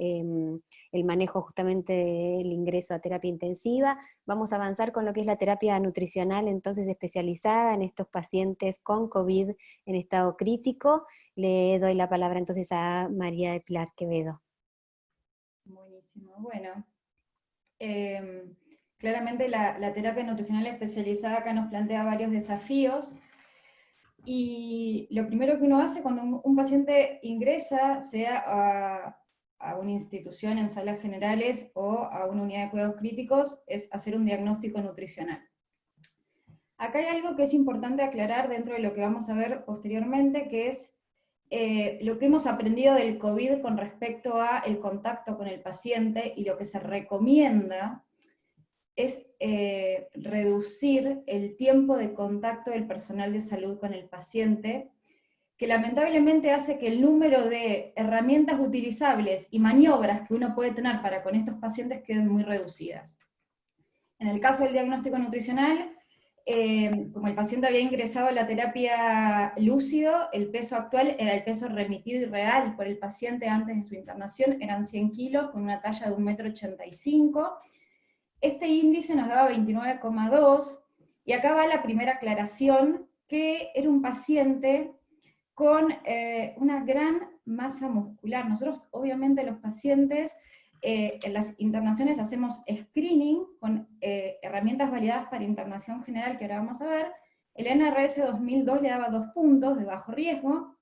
el manejo justamente del ingreso a terapia intensiva. Vamos a avanzar con lo que es la terapia nutricional, entonces especializada en estos pacientes con COVID en estado crítico. Le doy la palabra entonces a María de Pilar Quevedo. Buenísimo, bueno. Claramente la terapia nutricional especializada acá nos plantea varios desafíos, y lo primero que uno hace cuando un paciente ingresa, sea a una institución en salas generales o a una unidad de cuidados críticos, es hacer un diagnóstico nutricional. Acá hay algo que es importante aclarar dentro de lo que vamos a ver posteriormente, que es lo que hemos aprendido del COVID con respecto a el contacto con el paciente, y lo que se recomienda es reducir el tiempo de contacto del personal de salud con el paciente, que lamentablemente hace que el número de herramientas utilizables y maniobras que uno puede tener para con estos pacientes queden muy reducidas. En el caso del diagnóstico nutricional, como el paciente había ingresado a la terapia lúcido, el peso actual era el peso remitido y real por el paciente antes de su internación, eran 100 kilos con una talla de 1,85 m. Este índice nos daba 29,2, y acá va la primera aclaración, que era un paciente con una gran masa muscular. Nosotros, obviamente, los pacientes, en las internaciones hacemos screening con herramientas validadas para internación general, que ahora vamos a ver. El NRS 2002 le daba 2 puntos de bajo riesgo.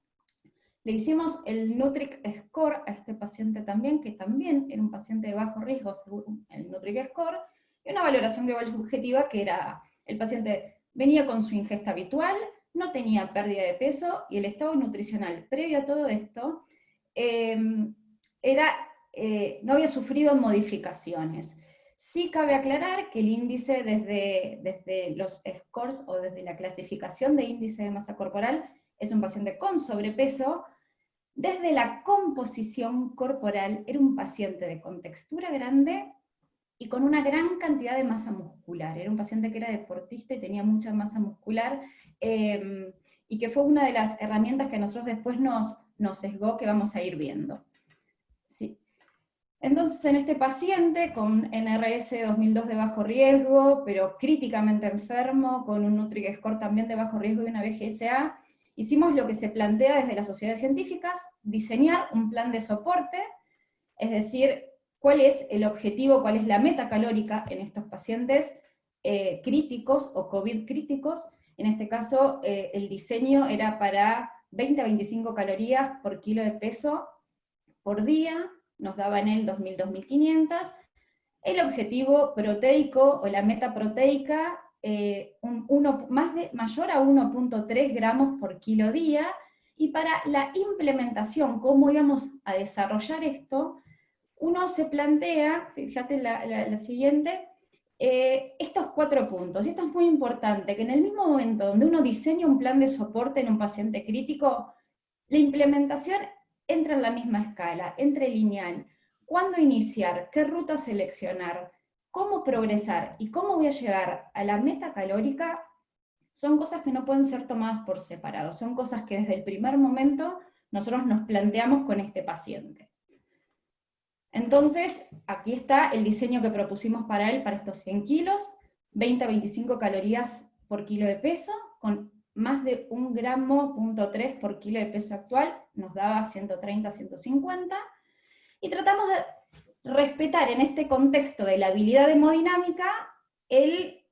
Le hicimos el Nutric Score a este paciente también, que también era un paciente de bajo riesgo según el Nutric Score, y una valoración global subjetiva que era, el paciente venía con su ingesta habitual, no tenía pérdida de peso, y el estado nutricional previo a todo esto no había sufrido modificaciones. Sí cabe aclarar que el índice desde los scores o desde la clasificación de índice de masa corporal es un paciente con sobrepeso. Desde la composición corporal era un paciente de contextura grande y con una gran cantidad de masa muscular. Era un paciente que era deportista y tenía mucha masa muscular, y que fue una de las herramientas que a nosotros después nos sesgó, que vamos a ir viendo. ¿Sí? Entonces, en este paciente con NRS 2002 de bajo riesgo, pero críticamente enfermo, con un Nutric Score también de bajo riesgo y una VGSA, hicimos lo que se plantea desde las sociedades científicas: diseñar un plan de soporte, es decir, cuál es el objetivo, cuál es la meta calórica en estos pacientes críticos o COVID críticos. En este caso, el diseño era para 20 a 25 calorías por kilo de peso por día, nos daban el 2.000, 2.500. El objetivo proteico o la meta proteica, mayor a 1,3 gramos por kilo día, y para la implementación, cómo íbamos a desarrollar esto, uno se plantea, fíjate la siguiente, estos 4 puntos, y esto es muy importante, que en el mismo momento donde uno diseña un plan de soporte en un paciente crítico, la implementación entra en la misma escala, entre lineal. ¿Cuándo iniciar? ¿Qué ruta seleccionar? ¿Cómo progresar? ¿Y cómo voy a llegar a la meta calórica? Son cosas que no pueden ser tomadas por separado, son cosas que desde el primer momento nosotros nos planteamos con este paciente. Entonces, aquí está el diseño que propusimos para él, para estos 100 kilos, 20 a 25 calorías por kilo de peso, con más de 1,3 gramos por kilo de peso actual, nos daba 130, 150, y tratamos de respetar en este contexto de la habilidad hemodinámica el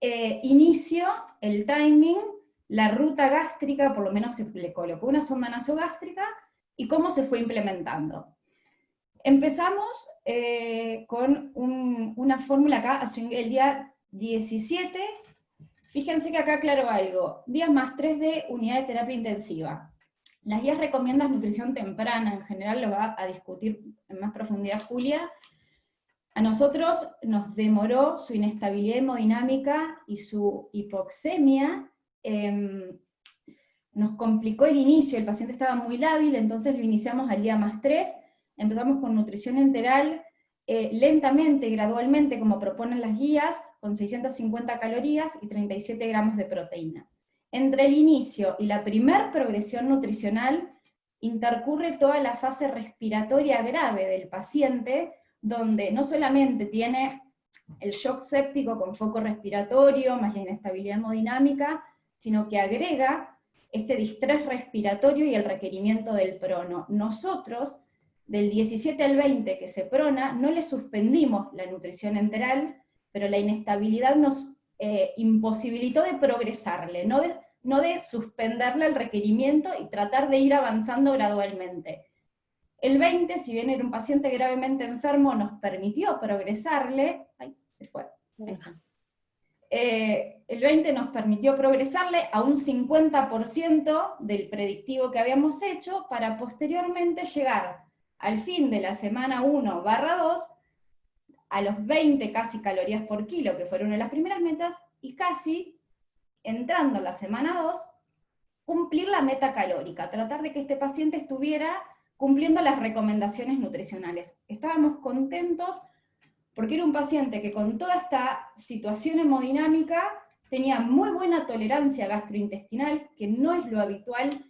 inicio, el timing, la ruta gástrica, por lo menos se le colocó una sonda nasogástrica, y cómo se fue implementando. Empezamos con una fórmula acá, el día 17, fíjense que acá aclaro algo, días más 3 de unidad de terapia intensiva. Las guías recomiendan nutrición temprana, en general lo va a discutir en más profundidad Julia. A nosotros nos demoró su inestabilidad hemodinámica y su hipoxemia, nos complicó el inicio, el paciente estaba muy lábil, entonces lo iniciamos al día +3, empezamos con nutrición enteral, lentamente, gradualmente, como proponen las guías, con 650 calorías y 37 gramos de proteína. Entre el inicio y la primer progresión nutricional, intercurre toda la fase respiratoria grave del paciente, donde no solamente tiene el shock séptico con foco respiratorio, más la inestabilidad hemodinámica, sino que agrega este distrés respiratorio y el requerimiento del prono. Nosotros, del 17 al 20 que se prona, no le suspendimos la nutrición enteral, pero la inestabilidad nos imposibilitó de progresarle, no de suspenderle el requerimiento y tratar de ir avanzando gradualmente. El 20, si bien era un paciente gravemente enfermo, nos permitió progresarle, ¡ay, se fue! Ahí está. El 20 nos permitió progresarle a un 50% del predictivo que habíamos hecho, para posteriormente llegar al fin de la semana 1/2 a los 20 casi calorías por kilo, que fueron una de las primeras metas, y casi, entrando en la semana 2, cumplir la meta calórica, tratar de que este paciente estuviera cumpliendo las recomendaciones nutricionales. Estábamos contentos porque era un paciente que con toda esta situación hemodinámica tenía muy buena tolerancia gastrointestinal, que no es lo habitual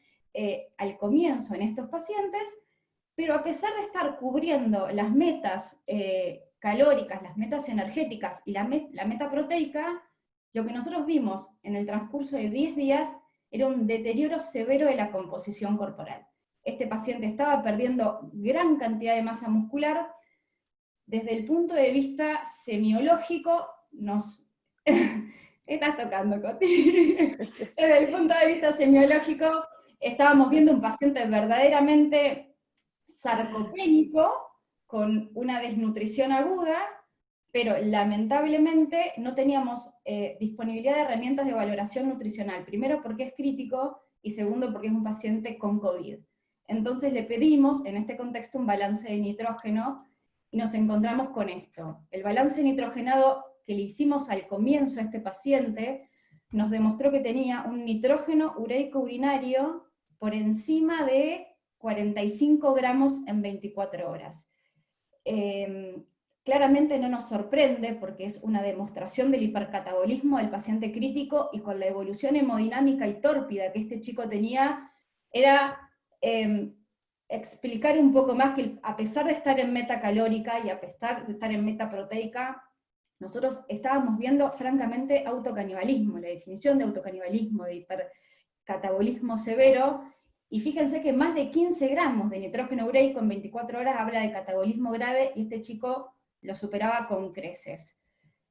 al comienzo en estos pacientes, pero a pesar de estar cubriendo las metas calóricas, las metas energéticas y la meta proteica, lo que nosotros vimos en el transcurso de 10 días era un deterioro severo de la composición corporal. Este paciente estaba perdiendo gran cantidad de masa muscular. Desde el punto de vista semiológico, estás tocando, Coti. Desde el punto de vista semiológico, estábamos viendo un paciente verdaderamente sarcopénico, con una desnutrición aguda, pero lamentablemente no teníamos disponibilidad de herramientas de valoración nutricional, primero porque es crítico, y segundo porque es un paciente con COVID. Entonces le pedimos, en este contexto, un balance de nitrógeno, y nos encontramos con esto. El balance nitrogenado que le hicimos al comienzo a este paciente, nos demostró que tenía un nitrógeno ureico urinario por encima de 45 gramos en 24 horas. Claramente no nos sorprende, porque es una demostración del hipercatabolismo del paciente crítico, y con la evolución hemodinámica y tórpida que este chico tenía, era explicar un poco más que a pesar de estar en meta calórica y a pesar de estar en meta proteica, nosotros estábamos viendo francamente autocanibalismo, la definición de autocanibalismo, de hipercatabolismo severo, y fíjense que más de 15 gramos de nitrógeno ureico en 24 horas habla de catabolismo grave, y este chico lo superaba con creces.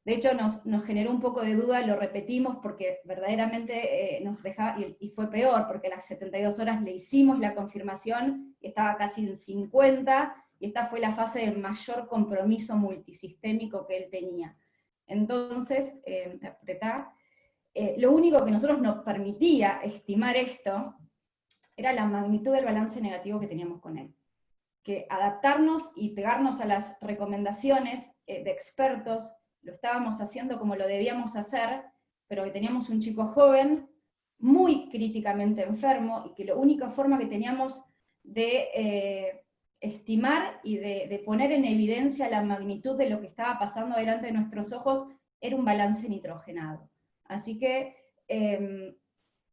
De hecho, nos generó un poco de duda, lo repetimos porque verdaderamente nos dejaba, y fue peor, porque a las 72 horas le hicimos la confirmación y estaba casi en 50, y esta fue la fase de mayor compromiso multisistémico que él tenía. Entonces, lo único que nosotros nos permitía estimar esto era la magnitud del balance negativo que teníamos con él. Que adaptarnos y pegarnos a las recomendaciones de expertos, lo estábamos haciendo como lo debíamos hacer, pero que teníamos un chico joven, muy críticamente enfermo, y que la única forma que teníamos de estimar y de poner en evidencia la magnitud de lo que estaba pasando delante de nuestros ojos era un balance nitrogenado. Así que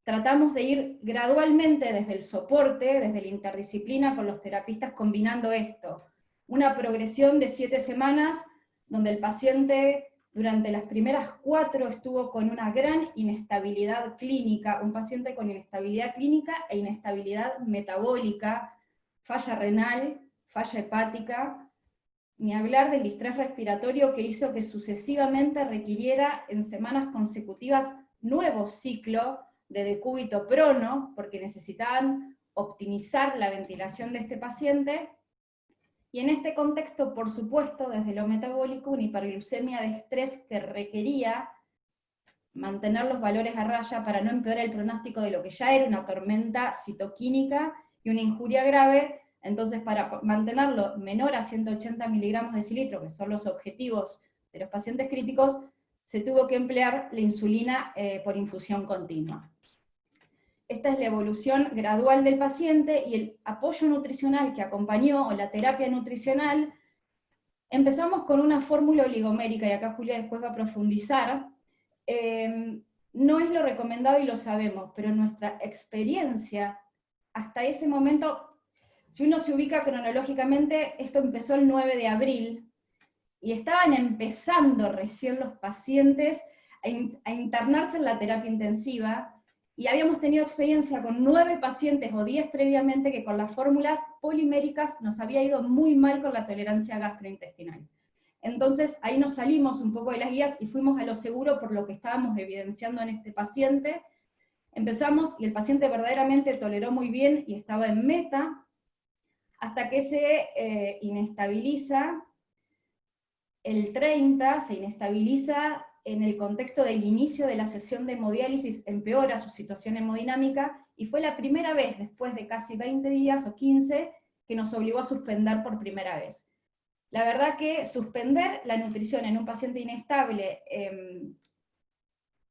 tratamos de ir gradualmente desde el soporte, desde la interdisciplina con los terapistas, combinando esto. Una progresión de 7 semanas, donde el paciente durante las primeras 4 estuvo con una gran inestabilidad clínica, un paciente con inestabilidad clínica e inestabilidad metabólica, falla renal, falla hepática, ni hablar del distrés respiratorio que hizo que sucesivamente requiriera en semanas consecutivas nuevo ciclo de decúbito prono, porque necesitaban optimizar la ventilación de este paciente. Y en este contexto, por supuesto, desde lo metabólico, una hiperglucemia de estrés que requería mantener los valores a raya para no empeorar el pronóstico de lo que ya era una tormenta citoquímica y una injuria grave. Entonces, para mantenerlo menor a 180 miligramos de decilitro, que son los objetivos de los pacientes críticos, se tuvo que emplear la insulina por infusión continua. Esta es la evolución gradual del paciente, y el apoyo nutricional que acompañó, o la terapia nutricional, empezamos con una fórmula oligomérica, y acá Julia después va a profundizar. No es lo recomendado y lo sabemos, pero nuestra experiencia hasta ese momento, si uno se ubica cronológicamente, esto empezó el 9 de abril, y estaban empezando recién los pacientes a internarse en la terapia intensiva, y habíamos tenido experiencia con 9 pacientes o 10 previamente que con las fórmulas poliméricas nos había ido muy mal con la tolerancia gastrointestinal. Entonces ahí nos salimos un poco de las guías y fuimos a lo seguro por lo que estábamos evidenciando en este paciente. Empezamos y el paciente verdaderamente toleró muy bien y estaba en meta, hasta que se inestabiliza el 30, se inestabiliza en el contexto del inicio de la sesión de hemodiálisis, empeora su situación hemodinámica, y fue la primera vez, después de casi 20 días o 15, que nos obligó a suspender por primera vez. La verdad que suspender la nutrición en un paciente inestable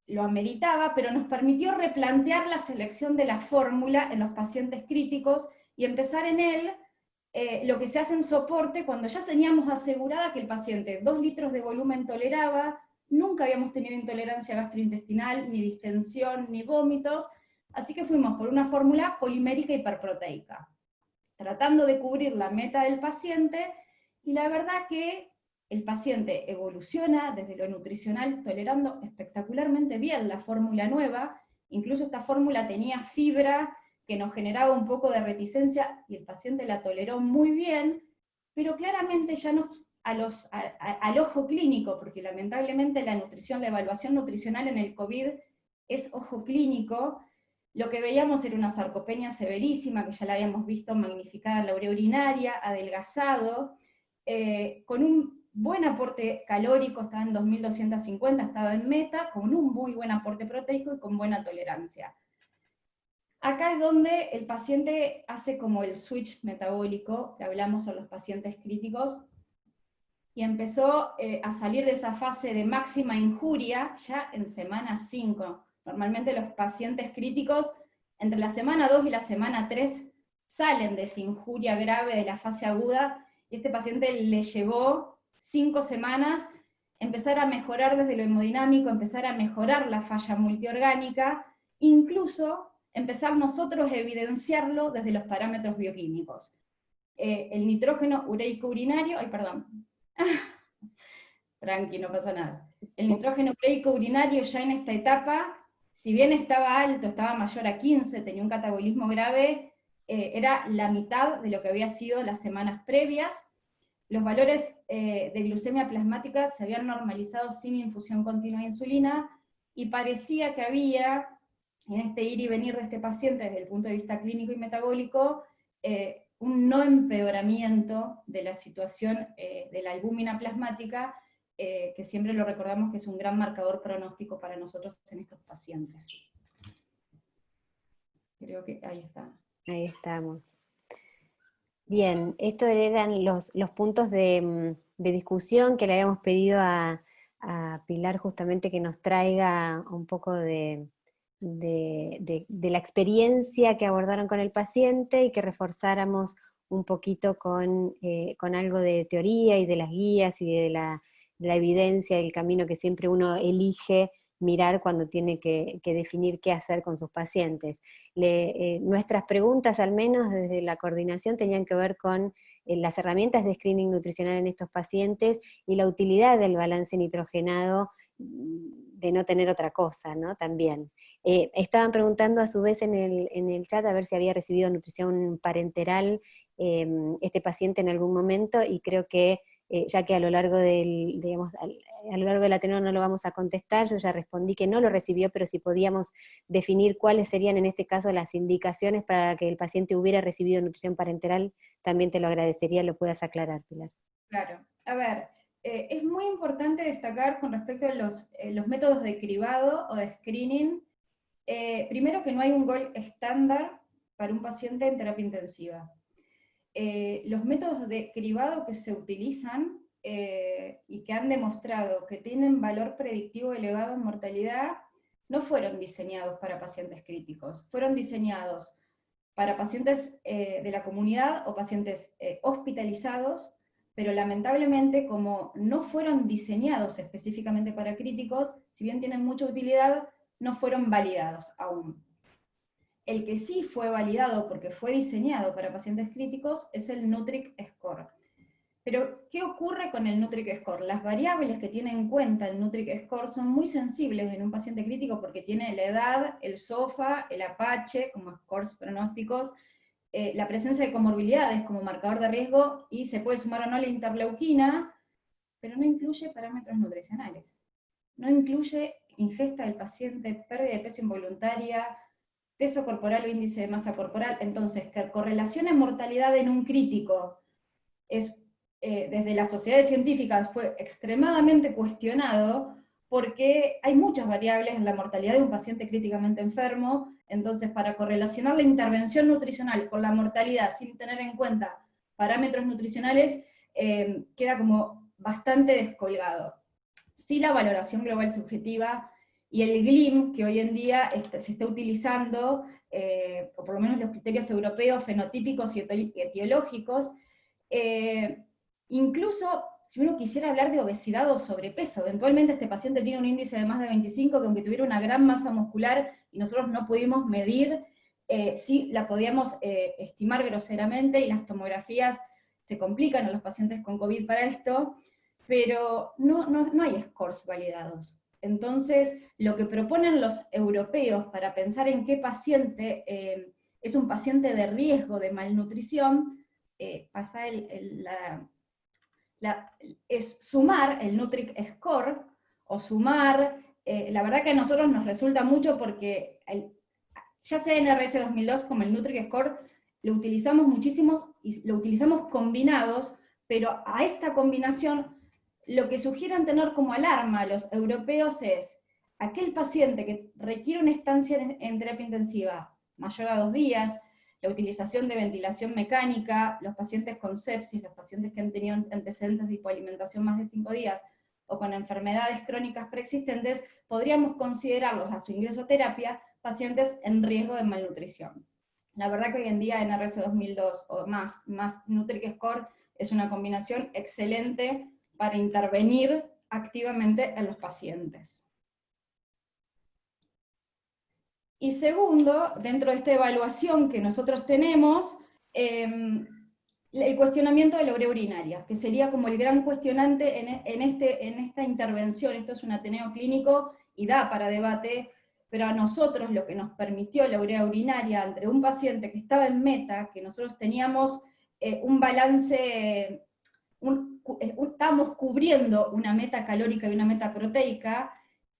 lo ameritaba, pero nos permitió replantear la selección de la fórmula en los pacientes críticos, y empezar en él lo que se hace en soporte cuando ya teníamos asegurada que el paciente 2 litros de volumen toleraba, nunca habíamos tenido intolerancia gastrointestinal, ni distensión, ni vómitos, así que fuimos por una fórmula polimérica hiperproteica, tratando de cubrir la meta del paciente, y la verdad que el paciente evoluciona desde lo nutricional tolerando espectacularmente bien la fórmula nueva. Incluso esta fórmula tenía fibra que nos generaba un poco de reticencia, y el paciente la toleró muy bien, pero claramente ya al ojo clínico, porque lamentablemente la nutrición, la evaluación nutricional en el COVID es ojo clínico, lo que veíamos era una sarcopenia severísima, que ya la habíamos visto magnificada en la urea urinaria, adelgazado, con un buen aporte calórico, estaba en 2250, estaba en meta, con un muy buen aporte proteico y con buena tolerancia. Acá es donde el paciente hace como el switch metabólico, que hablamos en los pacientes críticos, y empezó a salir de esa fase de máxima injuria ya en semana 5. Normalmente los pacientes críticos, entre la semana 2 y la semana 3, salen de esa injuria grave de la fase aguda, y este paciente le llevó 5 semanas empezar a mejorar desde lo hemodinámico, empezar a mejorar la falla multiorgánica, incluso empezar nosotros a evidenciarlo desde los parámetros bioquímicos. El nitrógeno ureico urinario, tranqui, no pasa nada. El nitrógeno ureico urinario ya en esta etapa, si bien estaba alto, estaba mayor a 15, tenía un catabolismo grave, era la mitad de lo que había sido las semanas previas. Los valores de glucemia plasmática se habían normalizado sin infusión continua de insulina, y parecía que había, en este ir y venir de este paciente desde el punto de vista clínico y metabólico, un no empeoramiento de la situación de la albúmina plasmática, que siempre lo recordamos que es un gran marcador pronóstico para nosotros en estos pacientes. Creo que ahí está. Ahí estamos. Bien, estos eran los puntos de discusión que le habíamos pedido a Pilar justamente que nos traiga un poco de la experiencia que abordaron con el paciente, y que reforzáramos un poquito con algo de teoría y de las guías y de la evidencia, el camino que siempre uno elige mirar cuando tiene que definir qué hacer con sus pacientes. Nuestras preguntas, al menos desde la coordinación, tenían que ver con las herramientas de screening nutricional en estos pacientes y la utilidad del balance nitrogenado, de no tener otra cosa, ¿no? También. Estaban preguntando a su vez en el chat a ver si había recibido nutrición parenteral este paciente en algún momento, y creo que ya que a lo largo a lo largo de la tenor no lo vamos a contestar, yo ya respondí que no lo recibió, pero si podíamos definir cuáles serían en este caso las indicaciones para que el paciente hubiera recibido nutrición parenteral, también te lo agradecería, lo puedas aclarar, Pilar. Claro, a ver, es muy importante destacar con respecto a los métodos de cribado o de screening, primero que no hay un gol estándar para un paciente en terapia intensiva. los métodos de cribado que se utilizan y que han demostrado que tienen valor predictivo elevado en mortalidad, no fueron diseñados para pacientes críticos, fueron diseñados para pacientes de la comunidad o pacientes hospitalizados, pero lamentablemente como no fueron diseñados específicamente para críticos, si bien tienen mucha utilidad, no fueron validados aún. El que sí fue validado porque fue diseñado para pacientes críticos es el Nutric Score. Pero, ¿qué ocurre con el Nutric Score? Las variables que tiene en cuenta el Nutric Score son muy sensibles en un paciente crítico porque tiene la edad, el SOFA, el Apache como scores pronósticos, la presencia de comorbilidades como marcador de riesgo, y se puede sumar o no la interleuquina, pero no incluye parámetros nutricionales. No incluye ingesta del paciente, pérdida de peso involuntaria, peso corporal o índice de masa corporal. Entonces, que correlacione mortalidad en un crítico es, desde las sociedades científicas fue extremadamente cuestionado, porque hay muchas variables en la mortalidad de un paciente críticamente enfermo. Entonces, para correlacionar la intervención nutricional con la mortalidad sin tener en cuenta parámetros nutricionales, queda como bastante descolgado. Sí, la valoración global subjetiva y el GLIM, que hoy en día se está utilizando, o por lo menos los criterios europeos fenotípicos y etiológicos, incluso si uno quisiera hablar de obesidad o sobrepeso, eventualmente este paciente tiene un índice de más de 25, que aunque tuviera una gran masa muscular y nosotros no pudimos medir, sí la podíamos estimar groseramente, y las tomografías se complican a los pacientes con COVID para esto, pero no hay scores validados. Entonces, lo que proponen los europeos para pensar en qué paciente es un paciente de riesgo de malnutrición, pasa es sumar el Nutric Score, o sumar, la verdad que a nosotros nos resulta mucho porque, ya sea en RS 2002 como el Nutric Score, lo utilizamos muchísimo y lo utilizamos combinados, pero a esta combinación lo que sugieren tener como alarma los europeos es aquel paciente que requiere una estancia en terapia intensiva mayor a 2 días, la utilización de ventilación mecánica, los pacientes con sepsis, los pacientes que han tenido antecedentes de hipoalimentación más de 5 días, o con enfermedades crónicas preexistentes, podríamos considerarlos a su ingreso a terapia pacientes en riesgo de malnutrición. La verdad que hoy en día en RS 2002 o más Nutric Score es una combinación excelente para intervenir activamente en los pacientes. Y segundo, dentro de esta evaluación que nosotros tenemos, el cuestionamiento de la urea urinaria, que sería como el gran cuestionante en esta intervención. Esto es un ateneo clínico y da para debate, pero a nosotros lo que nos permitió la urea urinaria entre un paciente que estaba en meta, que nosotros teníamos un balance, estábamos cubriendo una meta calórica y una meta proteica,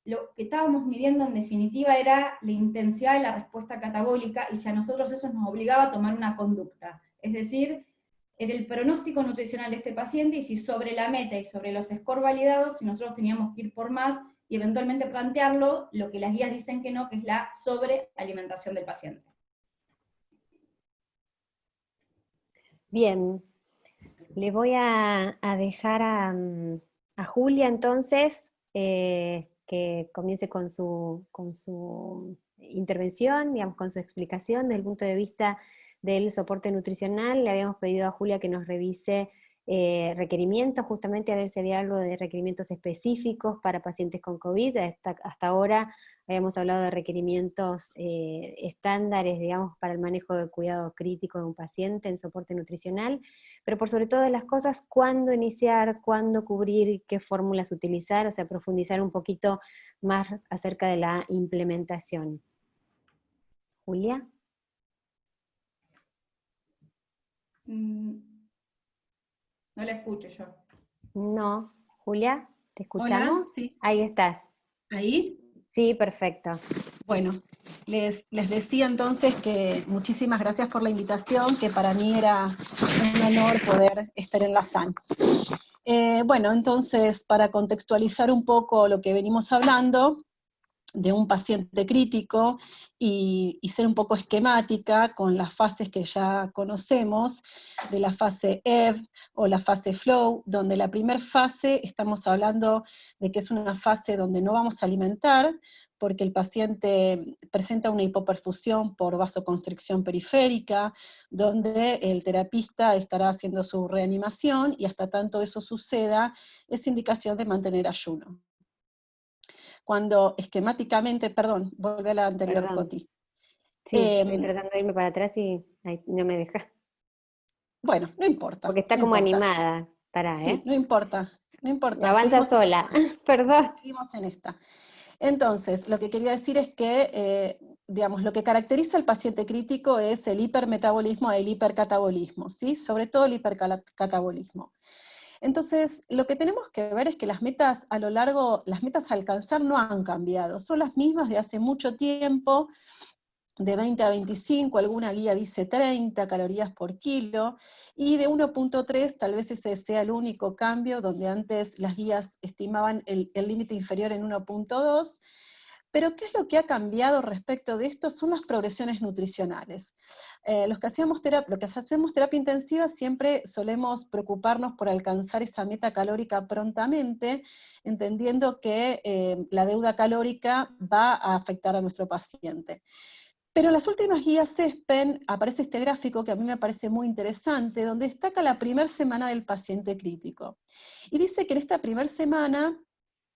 lo que estábamos midiendo en definitiva era la intensidad de la respuesta catabólica, y si a nosotros eso nos obligaba a tomar una conducta. Es decir, era el pronóstico nutricional de este paciente, y si sobre la meta y sobre los scores validados, si nosotros teníamos que ir por más, y eventualmente plantearlo, lo que las guías dicen que no, que es la sobrealimentación del paciente. Bien, le voy a dejar a Julia entonces, que comience con su intervención, digamos, con su explicación desde el punto de vista del soporte nutricional. Le habíamos pedido a Julia que nos revise requerimientos, justamente a ver si había algo de requerimientos específicos para pacientes con COVID. Hasta ahora habíamos hablado de requerimientos estándares, digamos, para el manejo de cuidado crítico de un paciente en soporte nutricional, pero por sobre todas las cosas, cuándo iniciar, cuándo cubrir, qué fórmulas utilizar, o sea, profundizar un poquito más acerca de la implementación. Julia. No la escucho yo. No. Julia, ¿te escuchamos? Hola, sí. Ahí estás. ¿Ahí? Sí, perfecto. Bueno, les decía entonces que muchísimas gracias por la invitación, que para mí era un honor poder estar en la SAN. Bueno, entonces, para contextualizar un poco lo que venimos hablando, de un paciente crítico y ser un poco esquemática con las fases que ya conocemos, de la fase EV o la fase FLOW, donde la primera fase estamos hablando de que es una fase donde no vamos a alimentar, porque el paciente presenta una hipoperfusión por vasoconstricción periférica, donde el terapista estará haciendo su reanimación, y hasta tanto eso suceda, es indicación de mantener ayuno. Cuando esquemáticamente, perdón, vuelve a la anterior, Perdón. Coti. Sí, estoy tratando de irme para atrás y ay, no me deja. Bueno, no importa. Porque está no como importa. animada. Pará, Sí, no importa, no importa. avanza Seguimos sola. Perdón. seguimos en esta. Entonces, lo que quería decir es que, digamos, lo que caracteriza al paciente crítico es el hipermetabolismo e el hipercatabolismo, ¿sí? Sobre todo el hipercatabolismo. Entonces, lo que tenemos que ver es que las metas a lo largo, las metas a alcanzar no han cambiado, son las mismas de hace mucho tiempo, de 20 a 25, alguna guía dice 30 calorías por kilo, y de 1.3 tal vez ese sea el único cambio, donde antes las guías estimaban el límite inferior en 1.2, pero ¿qué es lo que ha cambiado respecto de esto? Son las progresiones nutricionales. Los que hacemos terapia intensiva siempre solemos preocuparnos por alcanzar esa meta calórica prontamente, entendiendo que la deuda calórica va a afectar a nuestro paciente. Pero en las últimas guías CESPEN aparece este gráfico que a mí me parece muy interesante, donde destaca la primera semana del paciente crítico. Y dice que en esta primera semana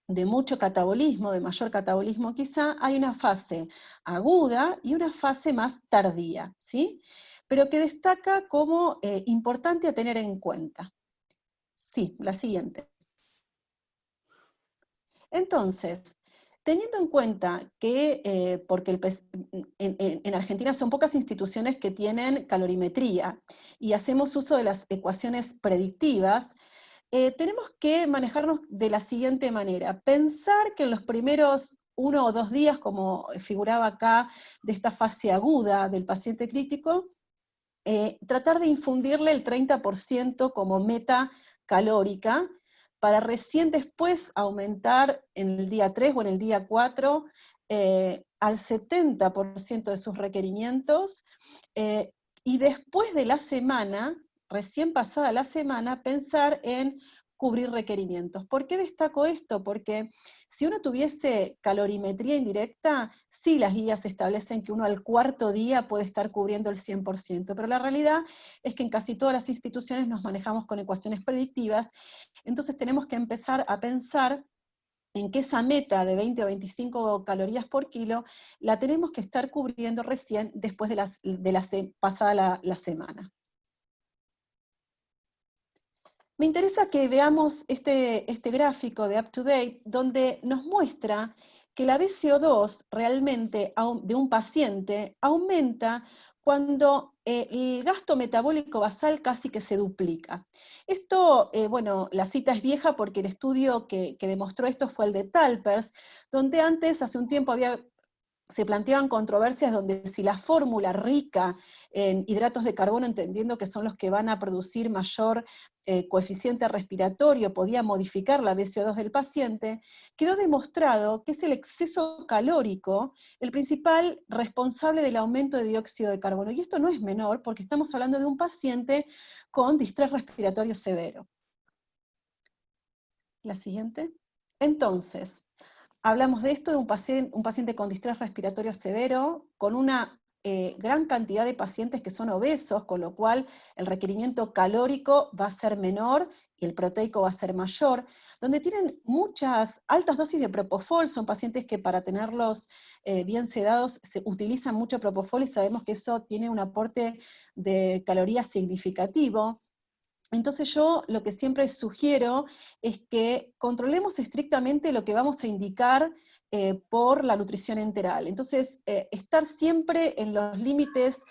de mucho catabolismo, de mayor catabolismo quizá, hay una fase aguda y una fase más tardía, ¿sí? Pero que destaca como importante a tener en cuenta. Sí, la siguiente. Entonces, teniendo en cuenta que, porque en Argentina son pocas instituciones que tienen calorimetría, y hacemos uso de las ecuaciones predictivas, tenemos que manejarnos de la siguiente manera. Pensar que en los primeros 1 o 2 días, como figuraba acá, de esta fase aguda del paciente crítico, tratar de infundirle el 30% como meta calórica, para recién después aumentar en el día 3 o en el día 4 al 70% de sus requerimientos, y después de la semana, recién pasada la semana, pensar en cubrir requerimientos. ¿Por qué destaco esto? Porque si uno tuviese calorimetría indirecta, sí, las guías establecen que uno al cuarto día puede estar cubriendo el 100%, pero la realidad es que en casi todas las instituciones nos manejamos con ecuaciones predictivas, entonces tenemos que empezar a pensar en que esa meta de 20 o 25 calorías por kilo la tenemos que estar cubriendo recién después de pasada la semana. Me interesa que veamos este gráfico de UpToDate, donde nos muestra que la BCO2 realmente de un paciente aumenta cuando el gasto metabólico basal casi que se duplica. Esto, bueno, la cita es vieja porque el estudio que demostró esto fue el de Talpers, donde antes, hace un tiempo, se planteaban controversias donde si la fórmula rica en hidratos de carbono, entendiendo que son los que van a producir mayor coeficiente respiratorio, podía modificar la BCO2 del paciente, quedó demostrado que es el exceso calórico el principal responsable del aumento de dióxido de carbono. Y esto no es menor, porque estamos hablando de un paciente con distrés respiratorio severo. La siguiente. Entonces, hablamos de esto, de un paciente con distrés respiratorio severo, con una gran cantidad de pacientes que son obesos, con lo cual el requerimiento calórico va a ser menor y el proteico va a ser mayor, donde tienen muchas altas dosis de propofol, son pacientes que para tenerlos bien sedados se utilizan mucho propofol y sabemos que eso tiene un aporte de calorías significativo. Entonces yo lo que siempre sugiero es que controlemos estrictamente lo que vamos a indicar por la nutrición enteral. Entonces, estar siempre en los límites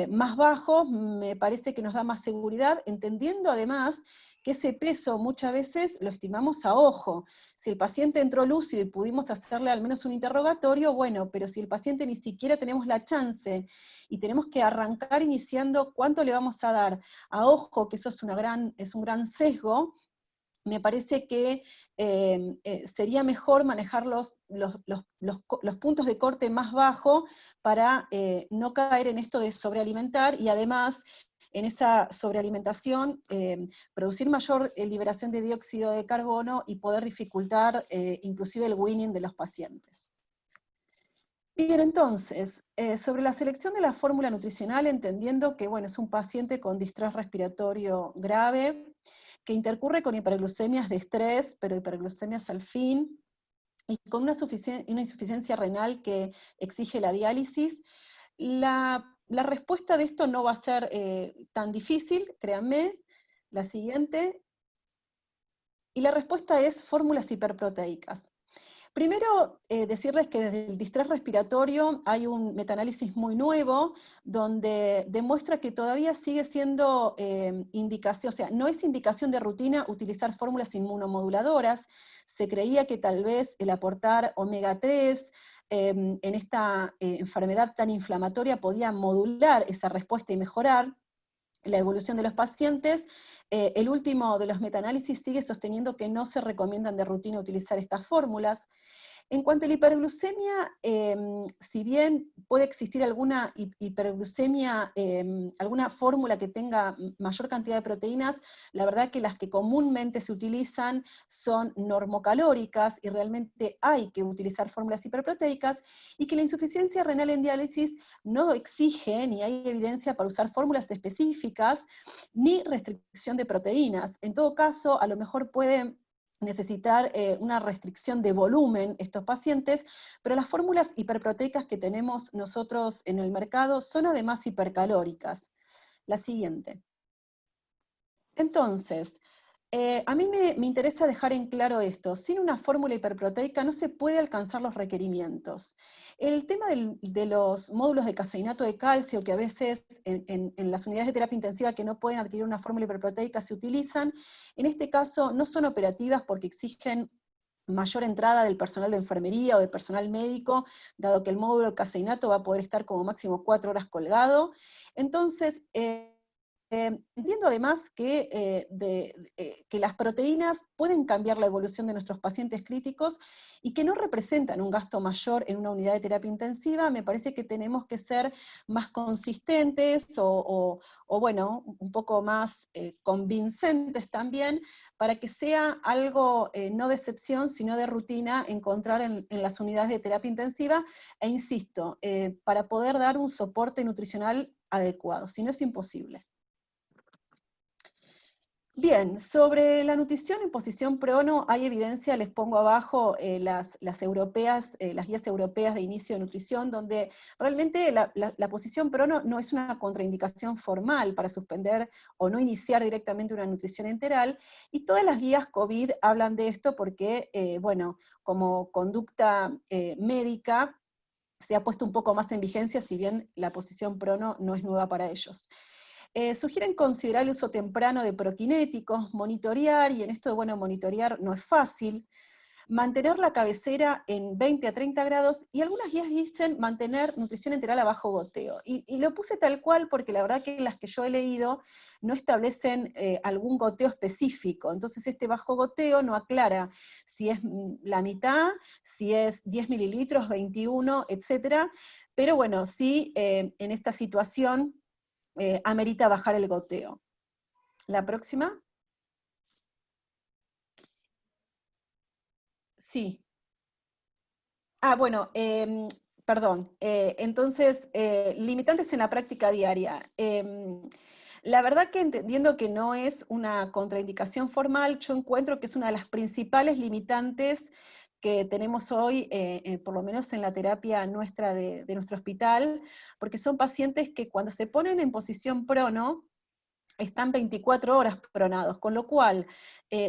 más bajos me parece que nos da más seguridad, entendiendo además que ese peso muchas veces lo estimamos a ojo. Si el paciente entró lúcido y pudimos hacerle al menos un interrogatorio, bueno, pero si el paciente ni siquiera tenemos la chance y tenemos que arrancar iniciando cuánto le vamos a dar a ojo, que eso es un gran sesgo, me parece que sería mejor manejar los puntos de corte más bajo para no caer en esto de sobrealimentar, y además en esa sobrealimentación producir mayor liberación de dióxido de carbono y poder dificultar inclusive el weaning de los pacientes. Bien, entonces, sobre la selección de la fórmula nutricional, entendiendo que bueno, es un paciente con distrés respiratorio grave, que intercurre con hiperglucemias de estrés, pero hiperglucemias al fin, y con una insuficiencia renal que exige la diálisis, la respuesta de esto no va a ser tan difícil, créanme. La siguiente. Y la respuesta es fórmulas hiperproteicas. Primero, decirles que desde el distrés respiratorio hay un metaanálisis muy nuevo donde demuestra que todavía sigue siendo indicación, o sea, no es indicación de rutina utilizar fórmulas inmunomoduladoras. Se creía que tal vez el aportar omega 3 en esta enfermedad tan inflamatoria podía modular esa respuesta y mejorar la evolución de los pacientes. El último de los metaanálisis sigue sosteniendo que no se recomiendan de rutina utilizar estas fórmulas. En cuanto a la hiperglucemia, si bien puede existir alguna hiperglucemia, alguna fórmula que tenga mayor cantidad de proteínas, la verdad que las que comúnmente se utilizan son normocalóricas, y realmente hay que utilizar fórmulas hiperproteicas, y que la insuficiencia renal en diálisis no exige, ni hay evidencia para usar fórmulas específicas, ni restricción de proteínas. En todo caso, a lo mejor puede necesitar una restricción de volumen estos pacientes, pero las fórmulas hiperproteicas que tenemos nosotros en el mercado son además hipercalóricas. La siguiente. Entonces, a mí me interesa dejar en claro esto: sin una fórmula hiperproteica no se puede alcanzar los requerimientos. El tema de los módulos de caseinato de calcio, que a veces en las unidades de terapia intensiva que no pueden adquirir una fórmula hiperproteica se utilizan, en este caso no son operativas porque exigen mayor entrada del personal de enfermería o del personal médico, dado que el módulo de caseinato va a poder estar como máximo 4 horas colgado. Entonces, entiendo además que las proteínas pueden cambiar la evolución de nuestros pacientes críticos y que no representan un gasto mayor en una unidad de terapia intensiva. Me parece que tenemos que ser más consistentes o bueno, un poco más convincentes también, para que sea algo no de excepción, sino de rutina, encontrar en las unidades de terapia intensiva, e insisto, para poder dar un soporte nutricional adecuado, si no es imposible. Bien, sobre la nutrición en posición prono hay evidencia, les pongo abajo las europeas, las guías europeas de inicio de nutrición, donde realmente la posición prono no es una contraindicación formal para suspender o no iniciar directamente una nutrición enteral, y todas las guías COVID hablan de esto porque, bueno, como conducta médica se ha puesto un poco más en vigencia, si bien la posición prono no es nueva para ellos. Sugieren considerar el uso temprano de proquinéticos, monitorear, y en esto, bueno, monitorear no es fácil, mantener la cabecera en 20 a 30 grados, y algunas guías dicen mantener nutrición enteral a bajo goteo. Y lo puse tal cual porque la verdad que las que yo he leído no establecen algún goteo específico, entonces este bajo goteo no aclara si es la mitad, si es 10 mililitros, 21, etc. Pero bueno, sí, en esta situación amerita bajar el goteo. La próxima. Sí. Ah, bueno, perdón. Entonces, limitantes en la práctica diaria. La verdad que, entendiendo que no es una contraindicación formal, yo encuentro que es una de las principales limitantes que tenemos hoy, por lo menos en la terapia nuestra de nuestro hospital, porque son pacientes que cuando se ponen en posición prono, están 24 horas pronados, con lo cual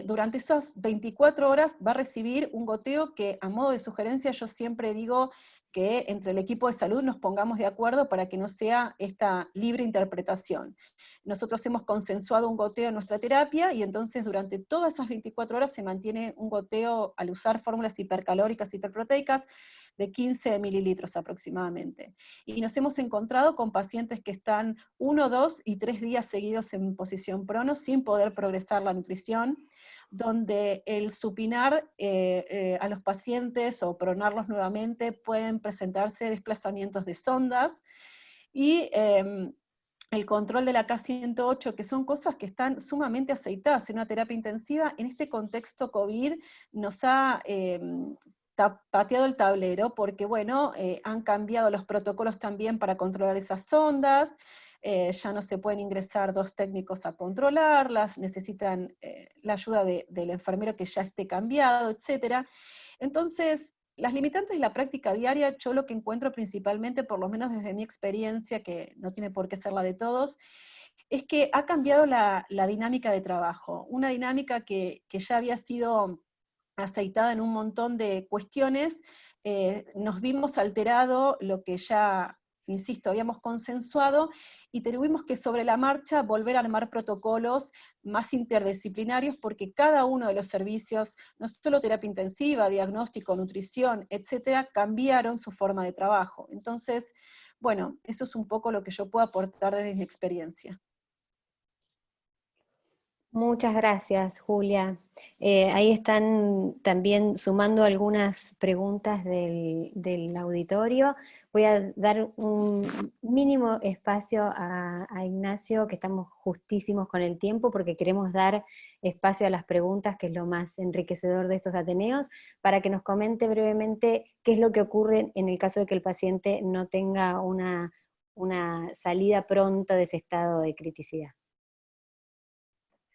durante esas 24 horas va a recibir un goteo que, a modo de sugerencia, yo siempre digo que entre el equipo de salud nos pongamos de acuerdo para que no sea esta libre interpretación. Nosotros hemos consensuado un goteo en nuestra terapia, y entonces durante todas esas 24 horas se mantiene un goteo, al usar fórmulas hipercalóricas, hiperproteicas, de 15 mililitros aproximadamente. Y nos hemos encontrado con pacientes que están 1, 2 y 3 días seguidos en posición prono sin poder progresar la nutrición. donde el supinar a los pacientes o pronarlos nuevamente pueden presentarse desplazamientos de sondas, y el control de la K108, que son cosas que están sumamente aceitadas en una terapia intensiva. En este contexto COVID nos ha pateado el tablero, porque bueno, han cambiado los protocolos también para controlar esas sondas, ya no se pueden ingresar 2 técnicos a controlarlas, necesitan la ayuda del enfermero que ya esté cambiado, etc. Entonces, las limitantes de la práctica diaria, yo lo que encuentro principalmente, por lo menos desde mi experiencia, que no tiene por qué ser la de todos, es que ha cambiado la dinámica de trabajo, una dinámica que ya había sido aceitada en un montón de cuestiones. Nos vimos alterado lo que ya, insisto, habíamos consensuado, y tuvimos que sobre la marcha volver a armar protocolos más interdisciplinarios, porque cada uno de los servicios, no solo terapia intensiva, diagnóstico, nutrición, etcétera, cambiaron su forma de trabajo. Entonces, bueno, eso es un poco lo que yo puedo aportar desde mi experiencia. Muchas gracias, Julia. Ahí están también sumando algunas preguntas del auditorio. Voy a dar un mínimo espacio a Ignacio, que estamos justísimos con el tiempo, porque queremos dar espacio a las preguntas, que es lo más enriquecedor de estos Ateneos, para que nos comente brevemente qué es lo que ocurre en el caso de que el paciente no tenga una salida pronta de ese estado de criticidad.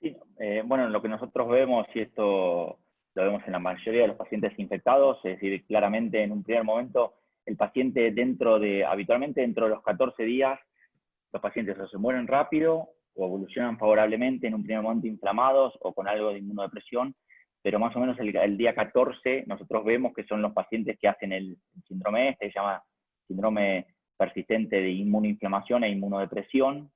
Sí, bueno, lo que nosotros vemos, y esto lo vemos en la mayoría de los pacientes infectados, es decir, claramente en un primer momento, el paciente habitualmente dentro de los 14 días, los pacientes o se mueren rápido, o evolucionan favorablemente en un primer momento inflamados, o con algo de inmunodepresión, pero más o menos el día 14 nosotros vemos que son los pacientes que hacen el síndrome se llama síndrome persistente de inmunoinflamación e inmunodepresión,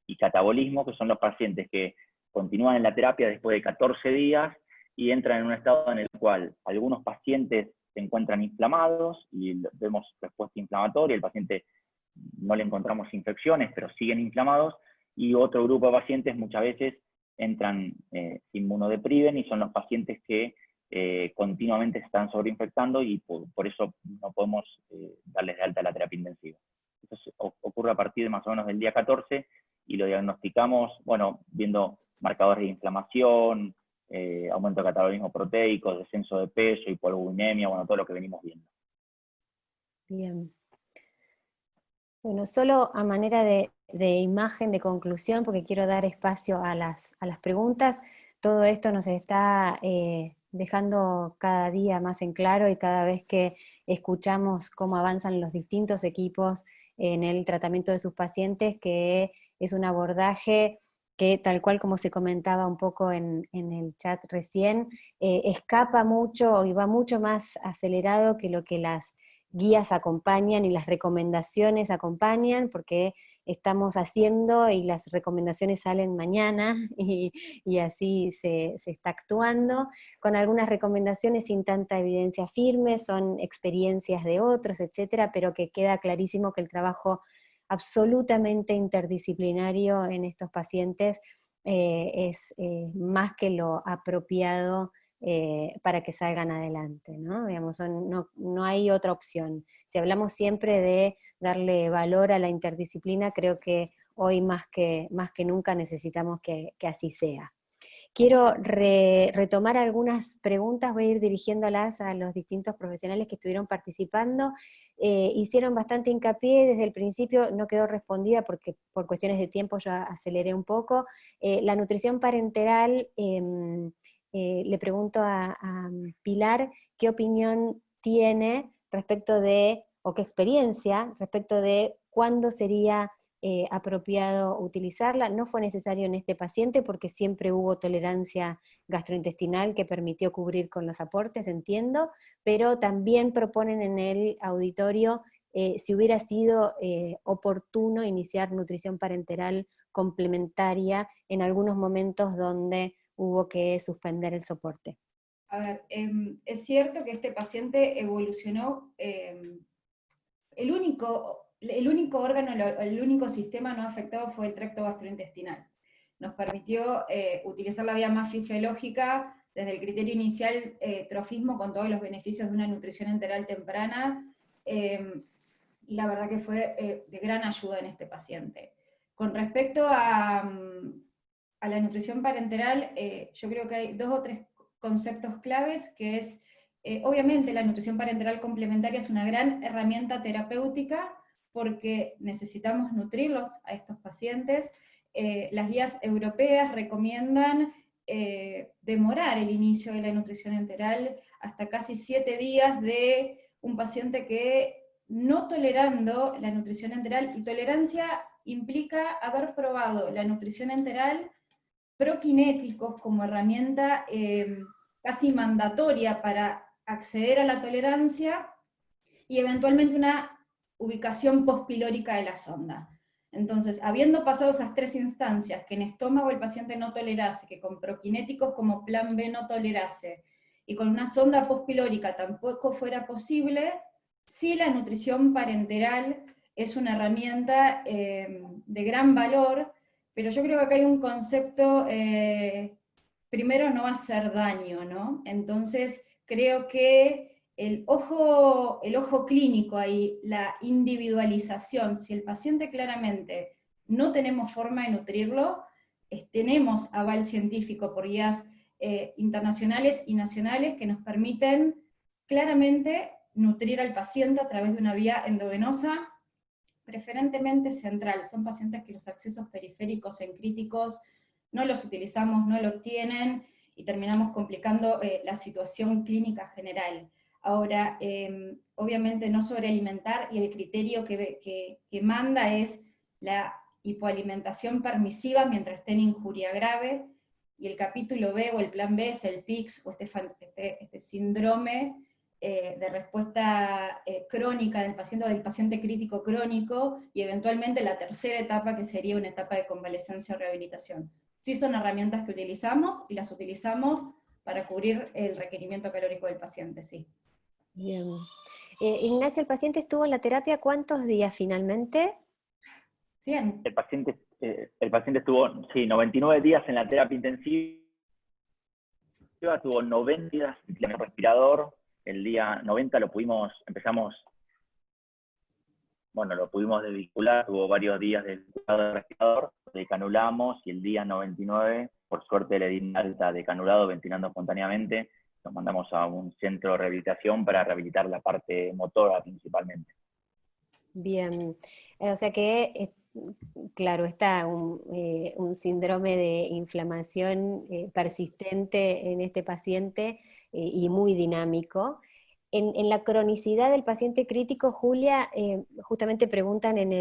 y catabolismo, que son los pacientes que continúan en la terapia después de 14 días y entran en un estado en el cual algunos pacientes se encuentran inflamados y vemos respuesta inflamatoria, el paciente no le encontramos infecciones, pero siguen inflamados, y otro grupo de pacientes muchas veces entran, se inmunodeprimen, y son los pacientes que continuamente se están sobreinfectando, y por eso no podemos darles de alta a la terapia intensiva. Eso ocurre a partir de más o menos del día 14, y lo diagnosticamos, bueno, viendo marcadores de inflamación, aumento de catabolismo proteico, descenso de peso, hipoalbuminemia, bueno, todo lo que venimos viendo. Bien. Bueno, solo a manera de imagen, de conclusión, porque quiero dar espacio a las preguntas, todo esto nos está dejando cada día más en claro, y cada vez que escuchamos cómo avanzan los distintos equipos en el tratamiento de sus pacientes, que es un abordaje que, tal cual como se comentaba un poco en el chat recién, escapa mucho y va mucho más acelerado que lo que las guías acompañan y las recomendaciones acompañan, porque estamos haciendo y las recomendaciones salen mañana, y así se está actuando, con algunas recomendaciones sin tanta evidencia firme, son experiencias de otros, etcétera, pero que queda clarísimo que el trabajo absolutamente interdisciplinario en estos pacientes es más que lo apropiado para que salgan adelante, ¿no? Digamos, no hay otra opción. Si hablamos siempre de darle valor a la interdisciplina, creo que hoy más que nunca necesitamos que así sea. Quiero retomar algunas preguntas, voy a ir dirigiéndolas a los distintos profesionales que estuvieron participando. Hicieron bastante hincapié desde el principio, no quedó respondida porque por cuestiones de tiempo yo aceleré un poco. La nutrición parenteral, le pregunto a Pilar qué opinión tiene respecto de, o qué experiencia respecto de cuándo sería apropiado utilizarla. No fue necesario en este paciente porque siempre hubo tolerancia gastrointestinal que permitió cubrir con los aportes, entiendo, pero también proponen en el auditorio si hubiera sido oportuno iniciar nutrición parenteral complementaria en algunos momentos donde hubo que suspender el soporte. A ver, es cierto que este paciente evolucionó, el único órgano, el único sistema no afectado fue el tracto gastrointestinal. Nos permitió utilizar la vía más fisiológica desde el criterio inicial, trofismo con todos los beneficios de una nutrición enteral temprana, y la verdad que fue de gran ayuda en este paciente. Con respecto a la nutrición parenteral, yo creo que hay 2 o 3 conceptos claves, que es, obviamente la nutrición parenteral complementaria es una gran herramienta terapéutica, porque necesitamos nutrirlos a estos pacientes. Las guías europeas recomiendan demorar el inicio de la nutrición enteral hasta casi 7 días de un paciente que no tolerando la nutrición enteral, y tolerancia implica haber probado la nutrición enteral prokinéticos como herramienta casi mandatoria para acceder a la tolerancia, y eventualmente una ubicación postpilórica de la sonda. Entonces, habiendo pasado esas 3 instancias, que en estómago el paciente no tolerase, que con prokinéticos como plan B no tolerase, y con una sonda postpilórica tampoco fuera posible, sí la nutrición parenteral es una herramienta de gran valor, pero yo creo que acá hay un concepto, primero no hacer daño, ¿no? Entonces creo que el ojo clínico ahí, la individualización, si el paciente claramente no tenemos forma de nutrirlo, tenemos aval científico por guías internacionales y nacionales que nos permiten claramente nutrir al paciente a través de una vía endovenosa, preferentemente central. Son pacientes que los accesos periféricos en críticos no los utilizamos, no lo obtienen, y terminamos complicando la situación clínica general. Ahora, obviamente no sobrealimentar, y el criterio que manda es la hipoalimentación permisiva mientras esté en injuria grave, y el capítulo B o el plan B es el PICS, o este síndrome de respuesta crónica del paciente crítico crónico, y eventualmente la tercera etapa, que sería una etapa de convalescencia o rehabilitación. Sí son herramientas que utilizamos, y las utilizamos para cubrir el requerimiento calórico del paciente, sí. Bien. Ignacio, ¿el paciente estuvo en la terapia cuántos días finalmente? 100. El paciente estuvo, sí, 99 días en la terapia intensiva, tuvo 90 días en el respirador. El día 90 lo pudimos desvincular, tuvo varios días de respirador, le canulamos, y el día 99, por suerte le di alta de canulado, ventilando espontáneamente. Nos mandamos a un centro de rehabilitación para rehabilitar la parte motora principalmente. Bien, o sea que, claro, está un síndrome de inflamación persistente en este paciente y muy dinámico. En la cronicidad del paciente crítico, Julia, justamente preguntan en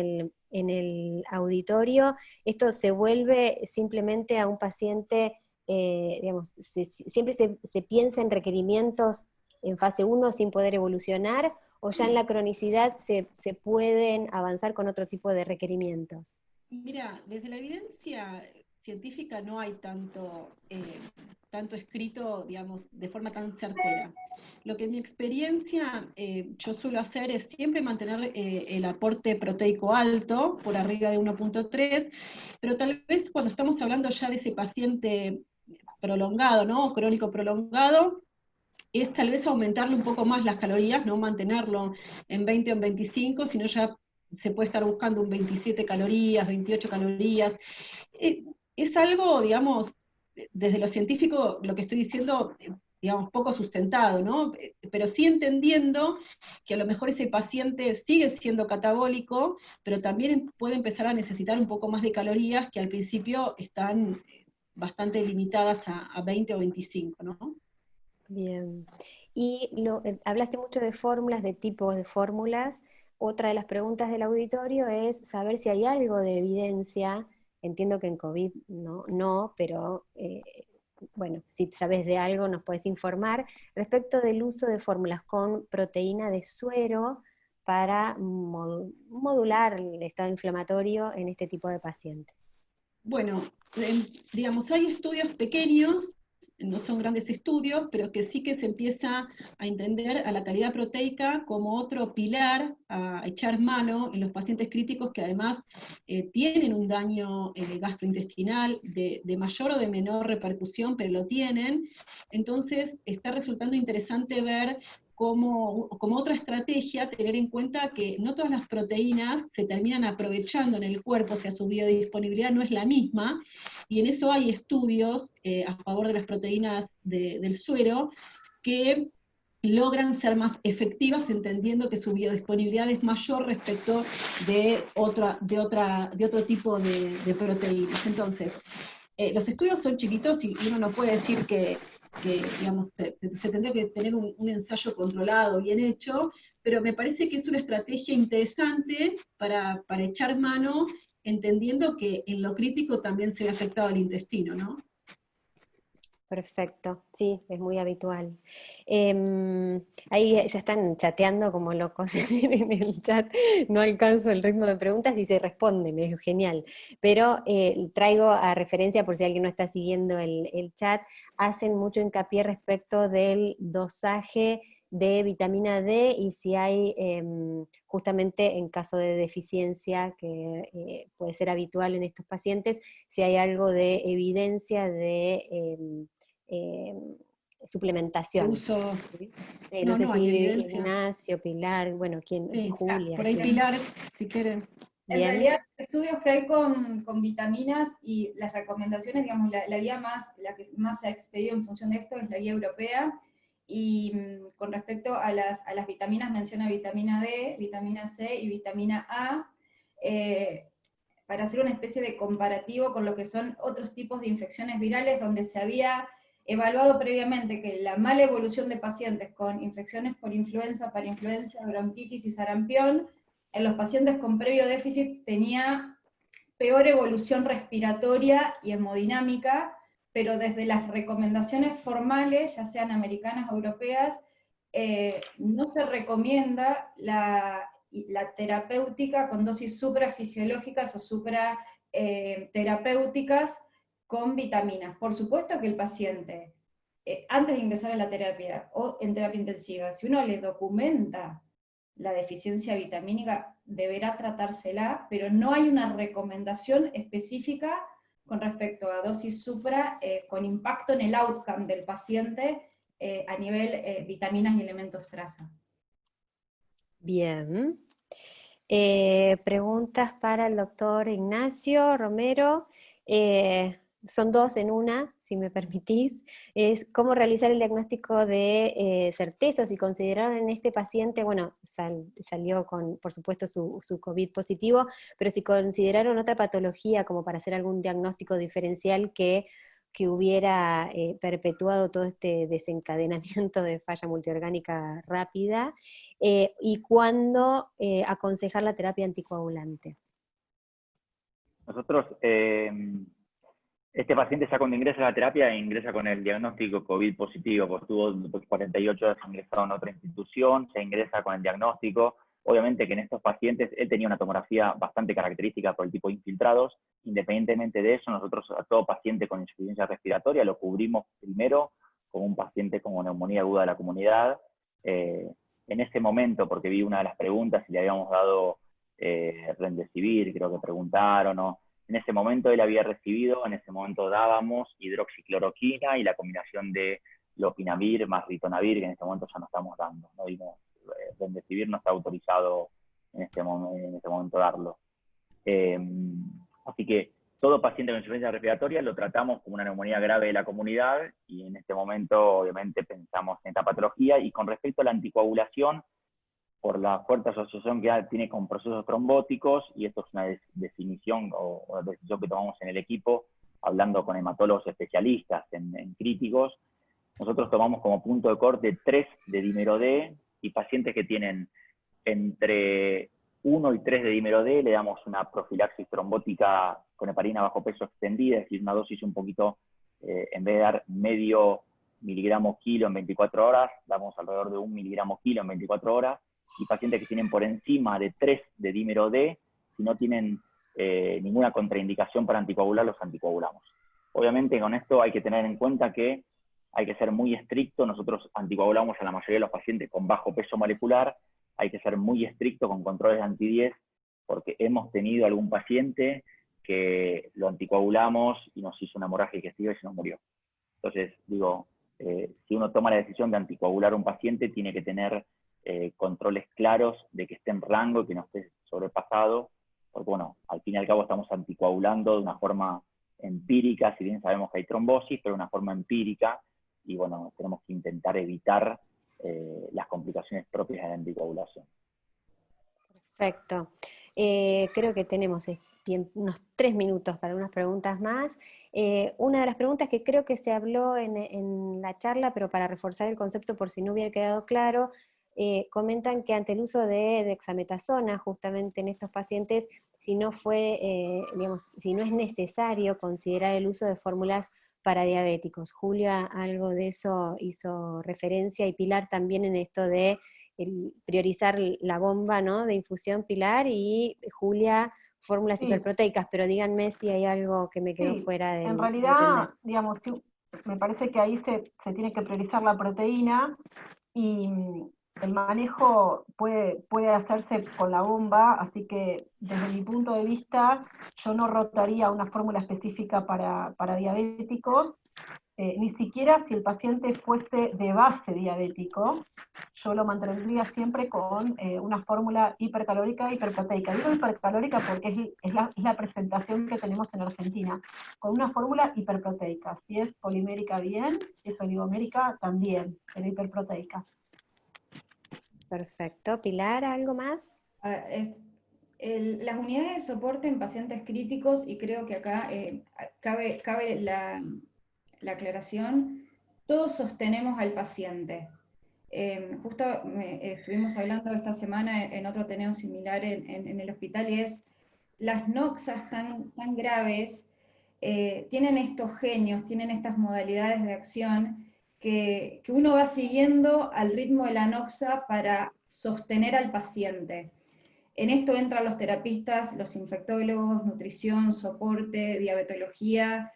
el auditorio, ¿esto se vuelve simplemente a un paciente, digamos, siempre se piensa en requerimientos en fase 1 sin poder evolucionar, o ya en la cronicidad se pueden avanzar con otro tipo de requerimientos? Mira, desde la evidencia científica no hay tanto escrito, digamos, de forma tan certera. Lo que en mi experiencia yo suelo hacer es siempre mantener el aporte proteico alto, por arriba de 1.3, pero tal vez cuando estamos hablando ya de ese paciente prolongado, ¿no? Crónico prolongado, es tal vez aumentarle un poco más las calorías, no mantenerlo en 20 o en 25, sino ya se puede estar buscando un 27 calorías, 28 calorías. Es algo, digamos, desde lo científico, lo que estoy diciendo, digamos, poco sustentado, ¿no? Pero sí entendiendo que a lo mejor ese paciente sigue siendo catabólico, pero también puede empezar a necesitar un poco más de calorías, que al principio están bastante limitadas a 20 o 25, ¿no? Bien. Y hablaste mucho de fórmulas, de tipos de fórmulas. Otra de las preguntas del auditorio es saber si hay algo de evidencia. Entiendo que en COVID no, pero bueno, si sabes de algo nos puedes informar respecto del uso de fórmulas con proteína de suero para modular el estado inflamatorio en este tipo de pacientes. Bueno, digamos, hay estudios pequeños no son grandes estudios, pero que sí que se empieza a entender a la calidad proteica como otro pilar a echar mano en los pacientes críticos que además tienen un daño gastrointestinal de mayor o de menor repercusión, pero lo tienen. Entonces está resultando interesante ver como otra estrategia, tener en cuenta que no todas las proteínas se terminan aprovechando en el cuerpo, o sea, su biodisponibilidad no es la misma, y en eso hay estudios a favor de las proteínas del suero que logran ser más efectivas, entendiendo que su biodisponibilidad es mayor respecto de otro tipo de proteínas. Entonces, los estudios son chiquitos y uno no puede decir que digamos, se tendría que tener un ensayo controlado, bien hecho, pero me parece que es una estrategia interesante para echar mano, entendiendo que en lo crítico también se ve afectado el intestino, ¿no? Perfecto, sí, es muy habitual. Ahí ya están chateando como locos en el chat, no alcanzo el ritmo de preguntas y se responden, es genial. Pero traigo a referencia, por si alguien no está siguiendo el chat, hacen mucho hincapié respecto del dosaje de vitamina D y si hay, justamente en caso de deficiencia, que puede ser habitual en estos pacientes, si hay algo de evidencia de suplementación. Uso. ¿Sí? No, No sé no hay si evidencia. Ignacio, Pilar, bueno, ¿quién? Sí, Julia. por ahí ¿quién? Pilar, si quieren. En Bien. realidad, los estudios que hay con vitaminas y las recomendaciones, digamos, la guía la que más se ha expedido en función de esto es la guía europea, y con respecto a las vitaminas menciona vitamina D, vitamina C y vitamina A, para hacer una especie de comparativo con lo que son otros tipos de infecciones virales, donde se había evaluado previamente que la mala evolución de pacientes con infecciones por influenza, parainfluenza, bronquitis y sarampión, en los pacientes con previo déficit tenía peor evolución respiratoria y hemodinámica, pero desde las recomendaciones formales, ya sean americanas o europeas, no se recomienda la terapéutica con dosis suprafisiológicas o supraterapéuticas con vitaminas. Por supuesto que el paciente, antes de ingresar a la terapia o en terapia intensiva, si uno le documenta la deficiencia vitamínica, deberá tratársela, pero no hay una recomendación específica con respecto a dosis supra con impacto en el outcome del paciente a nivel vitaminas y elementos traza. Bien. Preguntas para el doctor Ignacio Romero. Son dos en una, si me permitís. Es cómo realizar el diagnóstico de certeza, si consideraron en este paciente, bueno, salió con, por supuesto, su COVID positivo, pero si consideraron otra patología como para hacer algún diagnóstico diferencial que hubiera perpetuado todo este desencadenamiento de falla multiorgánica rápida, y cuándo aconsejar la terapia anticoagulante. Nosotros, este paciente ya cuando ingresa a la terapia ingresa con el diagnóstico COVID positivo, pues estuvo 48 horas ingresado en otra institución, se ingresa con el diagnóstico. Obviamente que en estos pacientes él tenía una tomografía bastante característica por el tipo de infiltrados. Independientemente de eso, nosotros a todo paciente con insuficiencia respiratoria lo cubrimos primero como un paciente con neumonía aguda de la comunidad. En ese momento, porque vi una de las preguntas si le habíamos dado Remdesivir, creo que preguntaron, ¿no? En ese momento él había recibido, en ese momento dábamos hidroxicloroquina y la combinación de lopinavir más ritonavir, que en este momento ya no estamos dando, ¿no? Remdesivir no está autorizado en este momento darlo. Así que todo paciente con insuficiencia respiratoria lo tratamos como una neumonía grave de la comunidad y en este momento obviamente pensamos en esta patología. Y con respecto a la anticoagulación, por la fuerte asociación que tiene con procesos trombóticos, y esto es una definición o decisión que tomamos en el equipo, hablando con hematólogos especialistas en críticos, nosotros tomamos como punto de corte 3 de dímero D, y pacientes que tienen entre 1 y 3 de dímero D le damos una profilaxis trombótica con heparina bajo peso extendida, es decir, una dosis un poquito, en vez de dar medio miligramo kilo en 24 horas, damos alrededor de 1 miligramo kilo en 24 horas, y pacientes que tienen por encima de 3 de dímero D, si no tienen ninguna contraindicación para anticoagular, los anticoagulamos. Obviamente con esto hay que tener en cuenta que hay que ser muy estricto. Nosotros anticoagulamos a la mayoría de los pacientes con bajo peso molecular, hay que ser muy estricto con controles de anti-10, porque hemos tenido algún paciente que lo anticoagulamos y nos hizo una hemorragia digestiva y se nos murió. Entonces, digo, si uno toma la decisión de anticoagular a un paciente, tiene que tener controles claros de que esté en rango y que no esté sobrepasado, porque bueno, al fin y al cabo estamos anticoagulando de una forma empírica, si bien sabemos que hay trombosis, pero de una forma empírica, y bueno, tenemos que intentar evitar las complicaciones propias de la anticoagulación. Perfecto. Creo que tenemos unos 3 minutos para unas preguntas más. Una de las preguntas que creo que se habló en la charla, pero para reforzar el concepto por si no hubiera quedado claro, comentan que ante el uso de dexametasona, justamente en estos pacientes, si no es necesario considerar el uso de fórmulas para diabéticos. Julia algo de eso hizo referencia, y Pilar también en esto de priorizar la bomba, ¿no?, de infusión, Pilar, y Julia, fórmulas hiperproteicas, pero díganme si hay algo que me quedó fuera de en realidad, digamos, me parece que ahí se tiene que priorizar la proteína, y el manejo puede hacerse con la bomba, así que desde mi punto de vista yo no rotaría una fórmula específica para diabéticos, ni siquiera si el paciente fuese de base diabético, yo lo mantendría siempre con una fórmula hipercalórica, hiperproteica. Digo hipercalórica porque es la presentación que tenemos en Argentina, con una fórmula hiperproteica. Si es polimérica, bien; si es oligomérica, también, pero hiperproteica. Perfecto. Pilar, ¿algo más? Las unidades de soporte en pacientes críticos, y creo que acá cabe la aclaración, todos sostenemos al paciente. Justo estuvimos hablando esta semana en otro ateneo similar en el hospital, y es las noxas tan graves, tienen estos genios, tienen estas modalidades de acción que uno va siguiendo al ritmo de la noxa para sostener al paciente. En esto entran los terapistas, los infectólogos, nutrición, soporte, diabetología.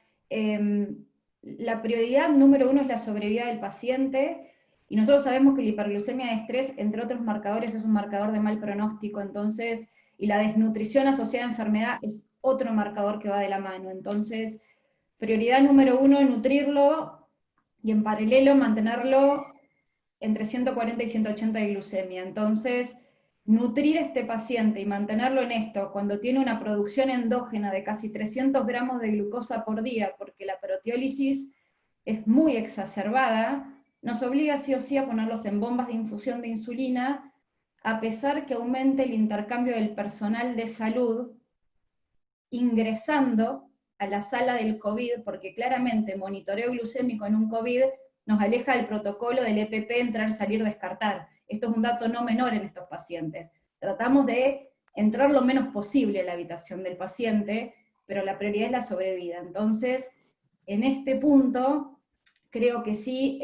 La prioridad número 1 es la sobrevida del paciente, y nosotros sabemos que la hiperglucemia de estrés, entre otros marcadores, es un marcador de mal pronóstico, entonces, y la desnutrición asociada a enfermedad es otro marcador que va de la mano. Entonces, prioridad número 1, nutrirlo, y en paralelo mantenerlo entre 140 y 180 de glucemia. Entonces, nutrir a este paciente y mantenerlo en esto, cuando tiene una producción endógena de casi 300 gramos de glucosa por día, porque la proteólisis es muy exacerbada, nos obliga sí o sí a ponerlos en bombas de infusión de insulina, a pesar que aumente el intercambio del personal de salud ingresando a la sala del COVID, porque claramente monitoreo glucémico en un COVID nos aleja del protocolo del EPP entrar, salir, descartar. Esto es un dato no menor en estos pacientes. Tratamos de entrar lo menos posible a la habitación del paciente, pero la prioridad es la sobrevida. Entonces, en este punto, creo que sí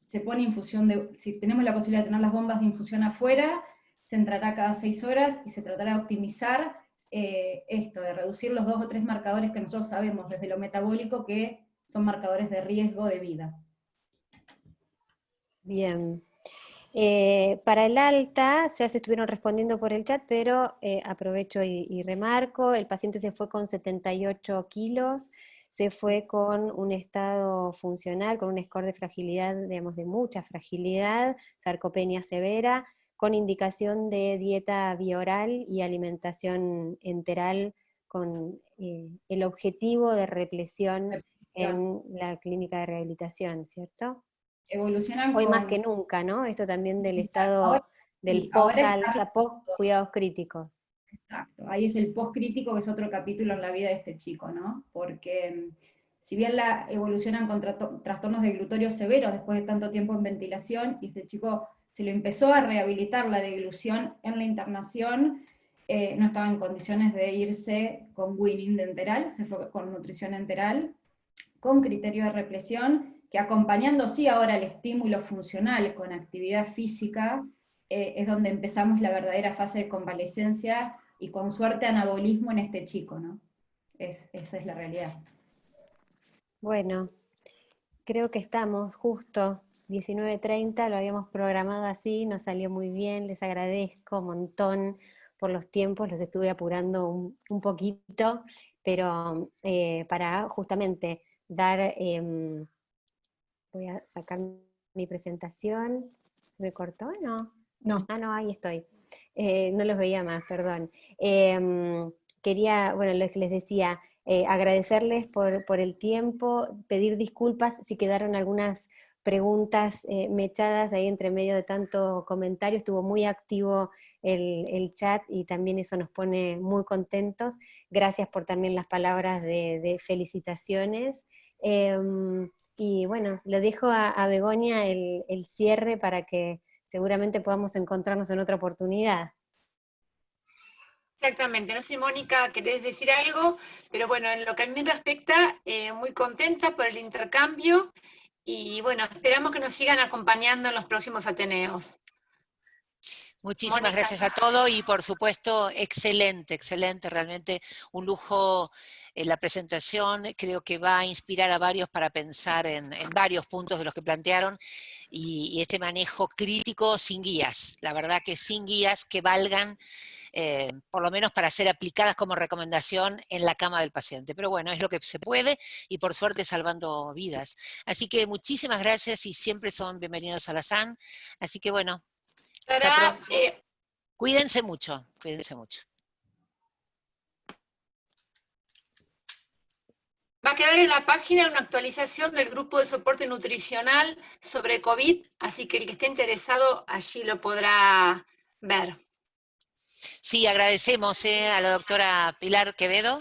se pone infusión si tenemos la posibilidad de tener las bombas de infusión afuera, se entrará cada 6 horas y se tratará de optimizar esto, de reducir los 2 o 3 marcadores que nosotros sabemos desde lo metabólico que son marcadores de riesgo de vida. Bien. Para el alta, ya se estuvieron respondiendo por el chat, pero aprovecho y remarco, el paciente se fue con 78 kilos, se fue con un estado funcional, con un score de fragilidad, digamos, de mucha fragilidad, sarcopenia severa, con indicación de dieta bioral y alimentación enteral, con el objetivo de represión en la clínica de rehabilitación, ¿cierto? Evolucionan Hoy más que nunca, ¿no? Esto también del estado ahora, del sí, ahora post-alta, post-cuidados críticos. Exacto, ahí es el post-crítico, que es otro capítulo en la vida de este chico, ¿no? Porque si bien evolucionan con trastornos de glutorio severos después de tanto tiempo en ventilación, y este chico se le empezó a rehabilitar la deglución en la internación, no estaba en condiciones de irse con weaning de enteral, se fue con nutrición enteral, con criterio de represión, que acompañando sí ahora el estímulo funcional con actividad física, es donde empezamos la verdadera fase de convalescencia, y con suerte anabolismo en este chico, ¿no? Esa es la realidad. Bueno, creo que estamos justo 19:30, lo habíamos programado así, nos salió muy bien, les agradezco un montón por los tiempos, los estuve apurando un poquito, pero para justamente dar, voy a sacar mi presentación, ¿se me cortó? No. No. Ah, no, ahí estoy. No los veía más, perdón. Quería, bueno, les decía, agradecerles por el tiempo, pedir disculpas si quedaron algunas preguntas mechadas ahí entre medio de tanto comentario. Estuvo muy activo el chat y también eso nos pone muy contentos. Gracias por también las palabras de felicitaciones. Y bueno, le dejo a Begoña el cierre para que seguramente podamos encontrarnos en otra oportunidad. Exactamente, no sé si Mónica querés decir algo, pero bueno, en lo que a mí me respecta, muy contenta por el intercambio y bueno, esperamos que nos sigan acompañando en los próximos Ateneos. Muchísimas Mónica. gracias a todos y por supuesto, excelente, excelente, realmente un lujo la presentación, creo que va a inspirar a varios para pensar en varios puntos de los que plantearon y este manejo crítico sin guías, la verdad que sin guías que valgan por lo menos para ser aplicadas como recomendación en la cama del paciente. Pero bueno, es lo que se puede y por suerte salvando vidas. Así que muchísimas gracias y siempre son bienvenidos a la SAN. Así que bueno, hasta pronto. Cuídense mucho, cuídense mucho. Va a quedar en la página una actualización del grupo de soporte nutricional sobre COVID, así que el que esté interesado allí lo podrá ver. Sí, agradecemos a la doctora Pilar Quevedo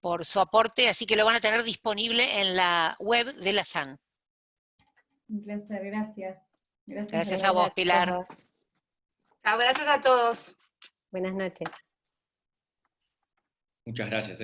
por su aporte, así que lo van a tener disponible en la web de la SAN. Un placer, gracias. Gracias a vos, Pilar. Gracias a todos. Buenas noches. Muchas gracias.